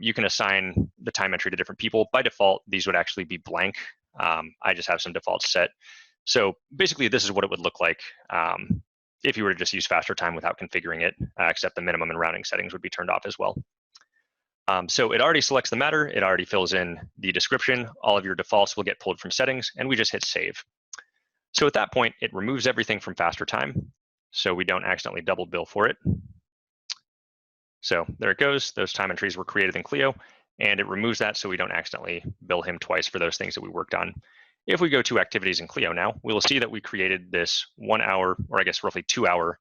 Speaker 1: You can assign the time entry to different people. By default, these would actually be blank. I just have some defaults set. So basically, this is what it would look like if you were to just use FasterTime without configuring it, except the minimum and rounding settings would be turned off as well. So it already selects the matter, it already fills in the description, all of your defaults will get pulled from settings, and we just hit save. So at that point, it removes everything from Faster Time, so we don't accidentally double bill for it. So there it goes, those time entries were created in Clio, and it removes that so we don't accidentally bill him twice for those things that we worked on. If we go to activities in Clio now, we will see that we created this 1 hour, or I guess roughly 2 hour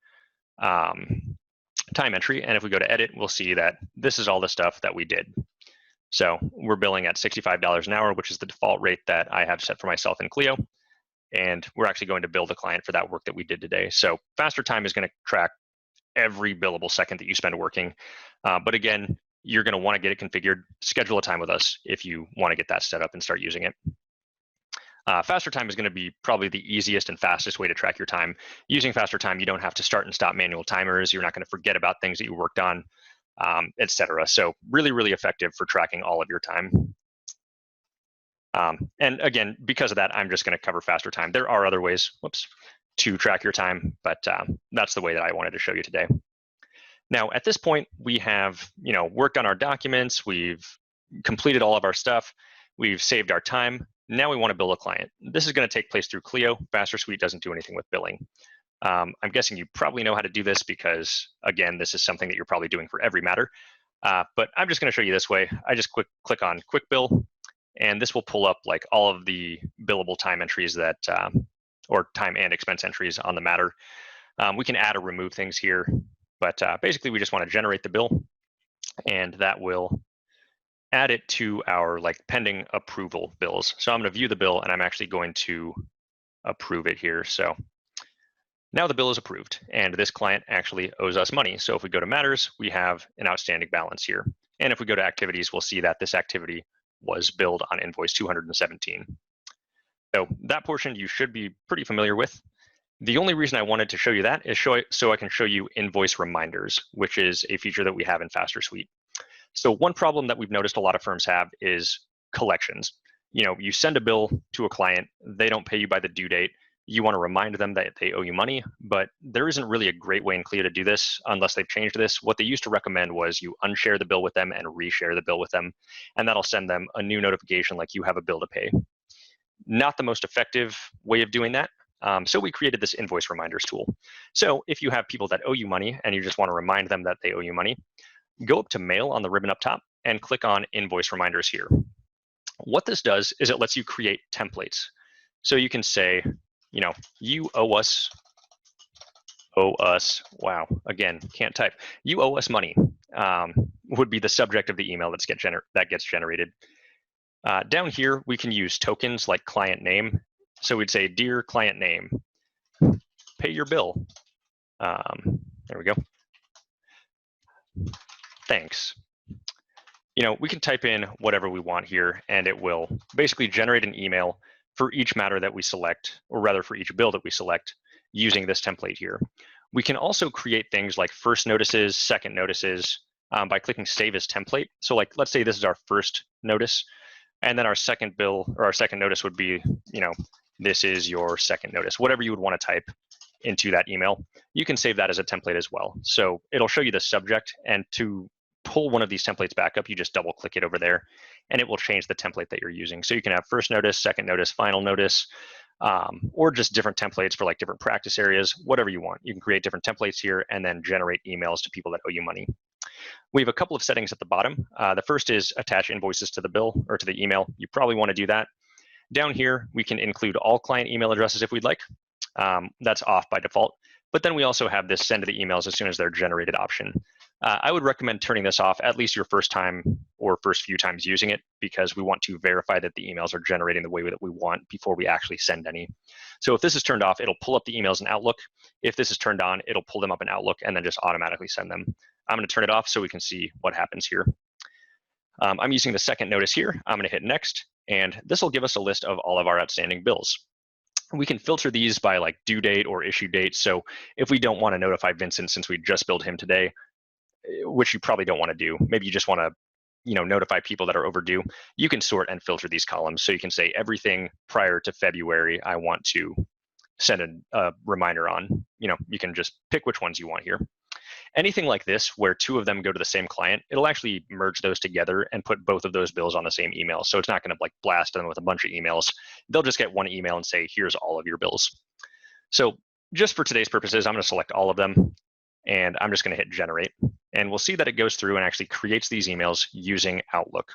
Speaker 1: time entry. And if we go to edit, we'll see that this is all the stuff that we did. So we're billing at $65 an hour, which is the default rate that I have set for myself in Clio. And we're actually going to bill the client for that work that we did today. So Faster Time is going to track every billable second that you spend working. But again, you're going to want to get it configured. Schedule a time with us if you want to get that set up and start using it. Faster Time is going to be probably the easiest and fastest way to track your time. Using Faster Time, you don't have to start and stop manual timers. You're not going to forget about things that you worked on, etc. So really, really effective for tracking all of your time. And again, because of that, I'm just going to cover Faster Time. There are other ways, to track your time, but that's the way that I wanted to show you today. Now, at this point, we have worked on our documents. We've completed all of our stuff. We've saved our time. Now we want to bill a client. This is going to take place through Clio. Faster Suite doesn't do anything with billing. I'm guessing you probably know how to do this because, again, this is something that you're probably doing for every matter. But I'm just going to show you this way. I just click on Quick Bill, and this will pull up like all of the billable time entries that, or time and expense entries on the matter. We can add or remove things here, but basically we just want to generate the bill, and that will add it to our pending approval bills. So I'm going to view the bill, and I'm actually going to approve it here. So now the bill is approved, and this client actually owes us money. So if we go to matters, we have an outstanding balance here. And if we go to activities, we'll see that this activity was billed on invoice 217. So that portion you should be pretty familiar with. The only reason I wanted to show you that is so I can show you invoice reminders, which is a feature that we have in Faster Suite. So one problem that we've noticed a lot of firms have is collections. You send a bill to a client, they don't pay you by the due date. You want to remind them that they owe you money, but there isn't really a great way in Clio to do this unless they've changed this. What they used to recommend was you unshare the bill with them and reshare the bill with them, and that'll send them a new notification like you have a bill to pay. Not the most effective way of doing that. So we created this invoice reminders tool. So if you have people that owe you money and you just want to remind them that they owe you money, go up to Mail on the ribbon up top and click on Invoice Reminders here. What this does is it lets you create templates. So you can say, you owe us, wow, again, can't type. You owe us money would be the subject of the email that gets generated. Down here, we can use tokens like client name. So we'd say, dear client name, pay your bill. There we go. Thanks. We can type in whatever we want here, and it will basically generate an email for each matter that we select, or rather for each bill that we select, using this template here. We can also create things like first notices, second notices, by clicking Save as Template. So let's say this is our first notice, and then our second bill, or our second notice would be, this is your second notice, whatever you would want to type into that email. You can save that as a template as well. So it'll show you the subject, and to pull one of these templates back up, you just double click it over there, and it will change the template that you're using. So you can have first notice, second notice, final notice, or just different templates for different practice areas, whatever you want. You can create different templates here and then generate emails to people that owe you money. We have a couple of settings at the bottom. The first is attach invoices to the bill or to the email. You probably want to do that. Down here, we can include all client email addresses if we'd like. That's off by default. But then we also have this send to the emails as soon as they're generated option. I would recommend turning this off at least your first time or first few times using it, because we want to verify that the emails are generating the way that we want before we actually send any. So if this is turned off, it'll pull up the emails in Outlook. If this is turned on, it'll pull them up in Outlook and then just automatically send them. I'm going to turn it off so we can see what happens here. I'm using the second notice here. I'm going to hit next, and this will give us a list of all of our outstanding bills. We can filter these by due date or issue date. So if we don't want to notify Vincent since we just billed him today, which you probably don't want to do, maybe you just want to notify people that are overdue, you can sort and filter these columns. So you can say everything prior to February, I want to send a reminder on. You can just pick which ones you want here. anything like this where two of them go to the same client, it'll actually merge those together and put both of those bills on the same email. So it's not going to like blast them with a bunch of emails. They'll just get one email and say, here's all of your bills. So just for today's purposes, I'm going to select all of them, and I'm just going to hit generate. And we'll see that it goes through and actually creates these emails using Outlook.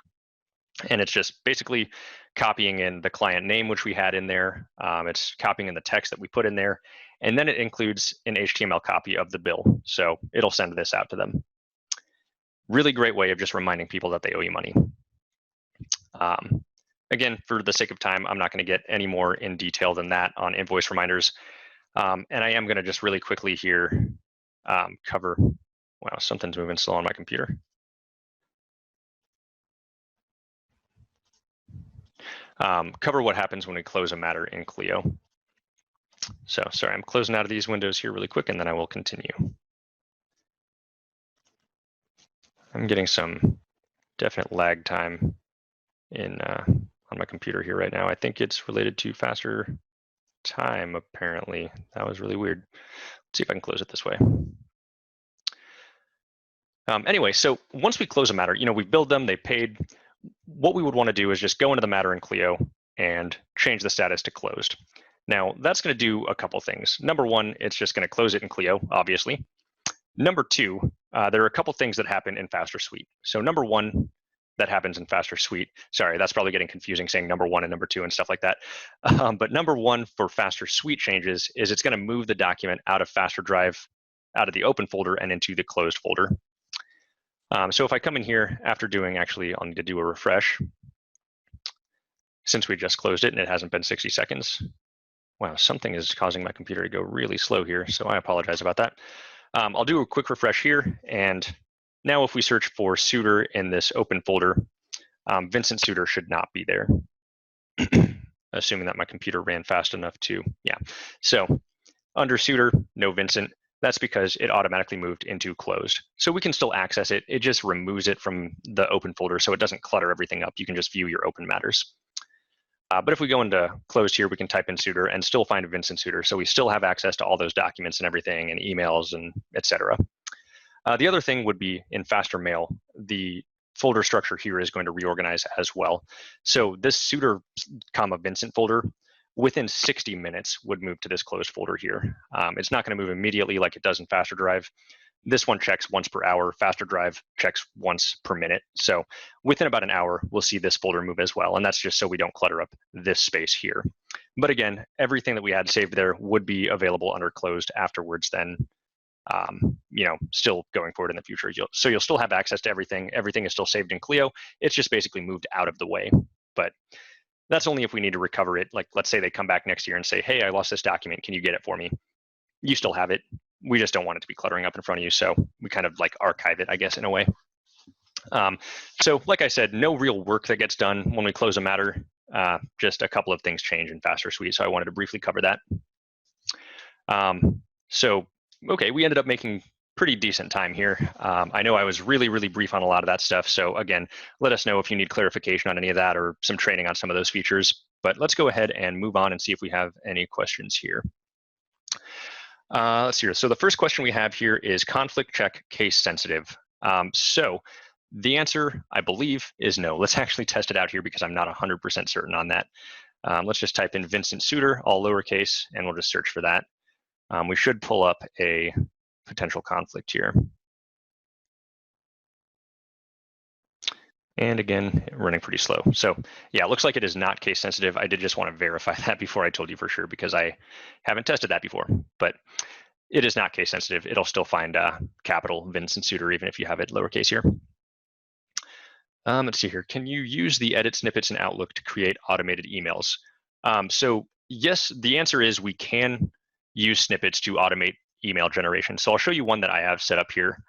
Speaker 1: And it's just basically copying in the client name, which we had in there. It's copying in the text that we put in there. And then it includes an HTML copy of the bill. So it'll send this out to them. Really great way of just reminding people that they owe you money. Again, for the sake of time, I'm not going to get any more in detail than that on invoice reminders. And I am going to just really quickly here cover, wow, something's moving slow on my computer. Cover what happens when we close a matter in Clio. So sorry, I'm closing out of these windows here really quick, and then I will continue. I'm getting some definite lag time in on my computer here right now. I think it's related to faster time, apparently. That was really weird. Let's see if I can close it this way. Anyway, so once we close a matter, we billed them, they paid. What we would want to do is just go into the matter in Clio and change the status to closed. Now, that's going to do a couple things. Number one, it's just going to close it in Clio, obviously. Number two, there are a couple things that happen in Faster Suite. So number one that happens in Faster Suite, sorry, that's probably getting confusing saying number one and number two and stuff like that. But number one for Faster Suite changes is it's going to move the document out of Faster Drive, out of the open folder and into the closed folder. So if I come in here after doing, actually, I'll need to do a refresh since we just closed it and it hasn't been 60 seconds. Wow, something is causing my computer to go really slow here, so I apologize about that. I'll do a quick refresh here, and now if we search for Suitor in this open folder, Vincent Suitor should not be there, assuming that my computer ran fast enough to, yeah. So under Suitor, no Vincent. That's because it automatically moved into closed. So we can still access it. It just removes it from the open folder so it doesn't clutter everything up. You can just view your open matters. But if we go into closed here, we can type in Suitor and still find a Vincent Suitor. So we still have access to all those documents and everything and emails and et cetera. The other thing would be in Faster Mail, the folder structure here is going to reorganize as well. So this Suitor, Vincent folder within 60 minutes would move to this closed folder here. It's not going to move immediately like it does in Faster Drive. This one checks once per hour. Faster Drive checks once per minute. So within about an hour, we'll see this folder move as well. And that's just so we don't clutter up this space here. But again, everything that we had saved there would be available under closed afterwards then, still going forward in the future. So you'll still have access to everything. Everything is still saved in Clio. It's just basically moved out of the way. But that's only if we need to recover it. Like, let's say they come back next year and say, hey, I lost this document. Can you get it for me? You still have it. We just don't want it to be cluttering up in front of you. So we kind of like archive it, I guess, in a way. So like I said, no real work that gets done when we close a matter. Just a couple of things change in Faster Suite. So I wanted to briefly cover that. Okay, we ended up making pretty decent time here. I know I was really, really brief on a lot of that stuff. So again, let us know if you need clarification on any of that or some training on some of those features. But let's go ahead and move on and see if we have any questions here. Let's see here. So the first question we have here is conflict check case sensitive. So the answer, I believe, is no. Let's actually test it out here because I'm not 100% certain on that. Let's just type in Vincent Suitor, all lowercase, and we'll just search for that. We should pull up a potential conflict here. And again, running pretty slow. So yeah, it looks like it is not case sensitive. I did just want to verify that before I told you for sure because I haven't tested that before, but it is not case sensitive. It'll still find capital Vincent Suitor even if you have it lowercase here. Let's see here. Can you use the edit snippets in Outlook to create automated emails? So yes, the answer is we can use snippets to automate email generation. So I'll show you one that I have set up here.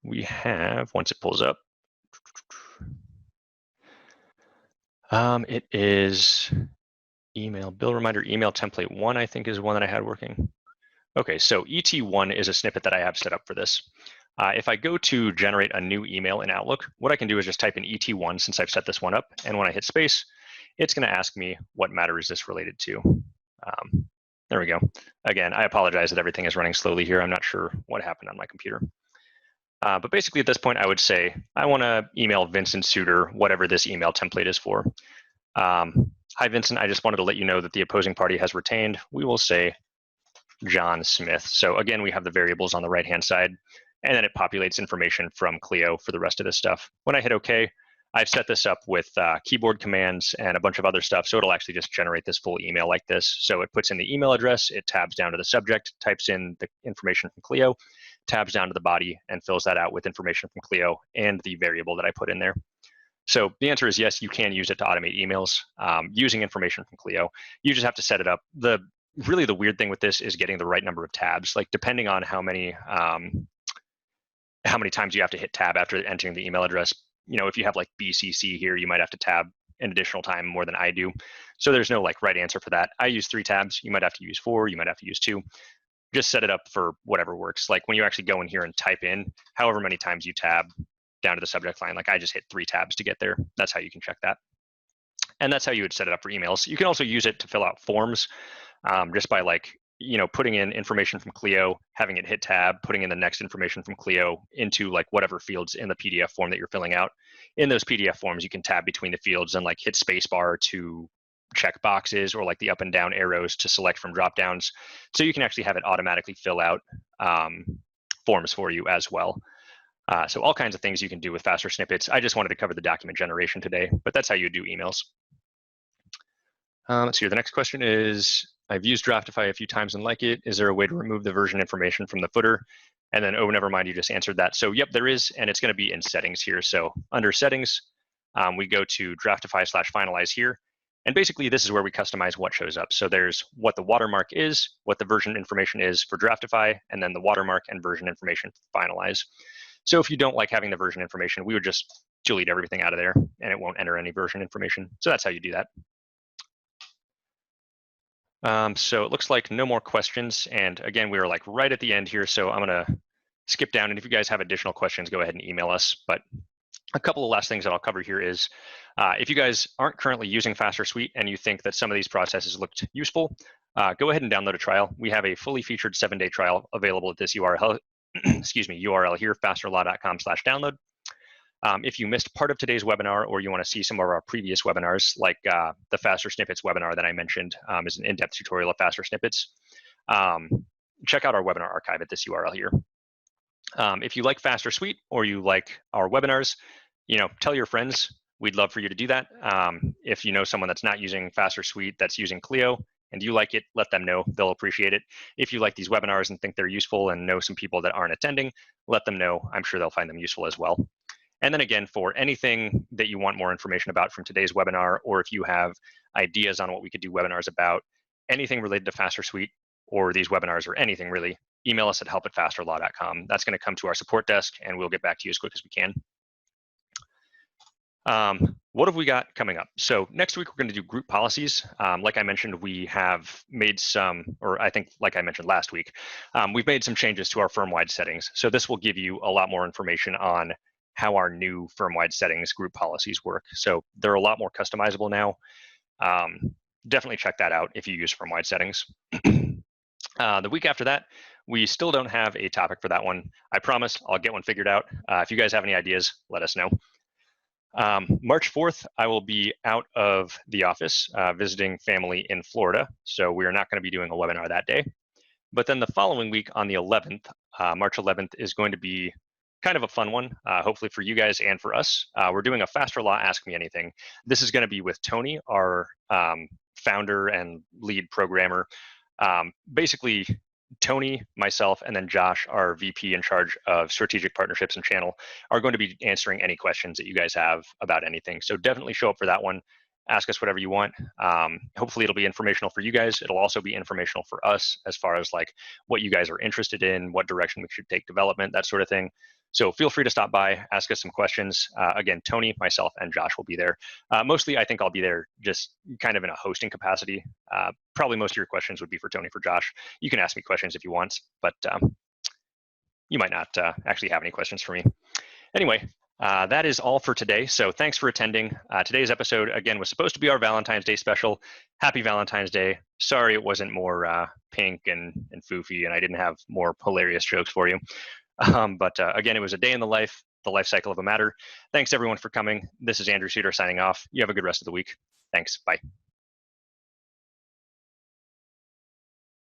Speaker 1: We have, once it pulls up, it is email bill reminder, email template 1, I think is one that I had working. Okay, so ET1 is a snippet that I have set up for this. If I go to generate a new email in Outlook, what I can do is just type in ET1 since I've set this one up. And when I hit space, it's going to ask me what matter is this related to. There we go. Again, I apologize that everything is running slowly here. I'm not sure what happened on my computer. But basically at this point, I would say, I want to email Vincent Suter, whatever this email template is for. Hi, Vincent. I just wanted to let you know that the opposing party has retained. We will say John Smith. So again, we have the variables on the right-hand side, and then it populates information from Clio for the rest of this stuff. When I hit OK, I've set this up with keyboard commands and a bunch of other stuff, so it'll actually just generate this full email like this. So it puts in the email address, it tabs down to the subject, types in the information from Clio, tabs down to the body, and fills that out with information from Clio and the variable that I put in there. So the answer is yes, you can use it to automate emails using information from Clio. You just have to set it up. Really the weird thing with this is getting the right number of tabs. Like depending on how many times you have to hit tab after entering the email address. You know, if you have like BCC here, you might have to tab an additional time more than I do. So there's no like right answer for that. I use 3 tabs. You might have to use 4. You might have to use 2. Just set it up for whatever works. Like when you actually go in here and type in however many times you tab down to the subject line, like I just hit 3 tabs to get there. That's how you can check that. And that's how you would set it up for emails. You can also use it to fill out forms just by like, you know, putting in information from Clio, having it hit tab, putting in the next information from Clio into like whatever fields in the PDF form that you're filling out. In those PDF forms, you can tab between the fields and like hit spacebar to check boxes or like the up and down arrows to select from drop downs. So you can actually have it automatically fill out forms for you as well. So all kinds of things you can do with faster snippets. I just wanted to cover the document generation today, but that's how you do emails. Let's see here. The next question is, I've used Draftify a few times and like it. Is there a way to remove the version information from the footer? And then, oh, never mind, you just answered that. So yep, there is, and it's going to be in settings here. So under settings, we go to Draftify/finalize here. And basically, this is where we customize what shows up. So there's what the watermark is, what the version information is for Draftify, and then the watermark and version information for finalize. So if you don't like having the version information, we would just delete everything out of there, and it won't enter any version information. So that's how you do that. So it looks like no more questions. And again, we are like right at the end here. So I'm going to skip down. And if you guys have additional questions, go ahead and email us. But a couple of last things that I'll cover here is if you guys aren't currently using Faster Suite and you think that some of these processes looked useful, go ahead and download a trial. We have a fully featured 7-day trial available at this URL, URL here, fasterlaw.com/download. If you missed part of today's webinar or you want to see some of our previous webinars, like the Faster Snippets webinar that I mentioned is an in-depth tutorial of Faster Snippets, check out our webinar archive at this URL here. If you like Faster Suite or you like our webinars, you know, tell your friends. We'd love for you to do that. If you know someone that's not using Faster Suite, that's using Clio, and you like it, let them know. They'll appreciate it. If you like these webinars and think they're useful and know some people that aren't attending, let them know. I'm sure they'll find them useful as well. And then again, for anything that you want more information about from today's webinar, or if you have ideas on what we could do webinars about, anything related to Faster Suite or these webinars or anything really, email us at help@fasterlaw.com. That's going to come to our support desk, and we'll get back to you as quick as we can. What have we got coming up? So next week, we're going to do group policies. Like I mentioned, we have made some, or I think like I mentioned last week, we've made some changes to our firm-wide settings. So this will give you a lot more information on how our new firm-wide settings group policies work. So they're a lot more customizable now. Definitely check that out if you use firm-wide settings. The week after that, we still don't have a topic for that one. I promise I'll get one figured out. If you guys have any ideas, let us know. March 4th, I will be out of the office visiting family in Florida. So we are not going to be doing a webinar that day. But then the following week on the 11th, March 11th is going to be kind of a fun one, hopefully for you guys and for us. We're doing a Faster Law Ask Me Anything. This is going to be with Tony, our founder and lead programmer. Basically, Tony, myself, and then Josh, our VP in charge of strategic partnerships and channel, are going to be answering any questions that you guys have about anything. So definitely show up for that one. Ask us whatever you want. Hopefully it'll be informational for you guys. It'll also be informational for us as far as like what you guys are interested in, what direction we should take development, that sort of thing. So feel free to stop by, ask us some questions. Again, Tony, myself, and Josh will be there. Mostly, I think I'll be there just kind of in a hosting capacity. Probably most of your questions would be for Tony, for Josh. You can ask me questions if you want, but you might not actually have any questions for me. Anyway, That is all for today. So thanks for attending. Today's episode, again, was supposed to be our Valentine's Day special. Happy Valentine's Day. Sorry it wasn't more pink and foofy, and I didn't have more hilarious jokes for you. But again, it was a day in the life cycle of a matter. Thanks everyone for coming. This is Andrew Suter signing off. You have a good rest of the week. Thanks. Bye.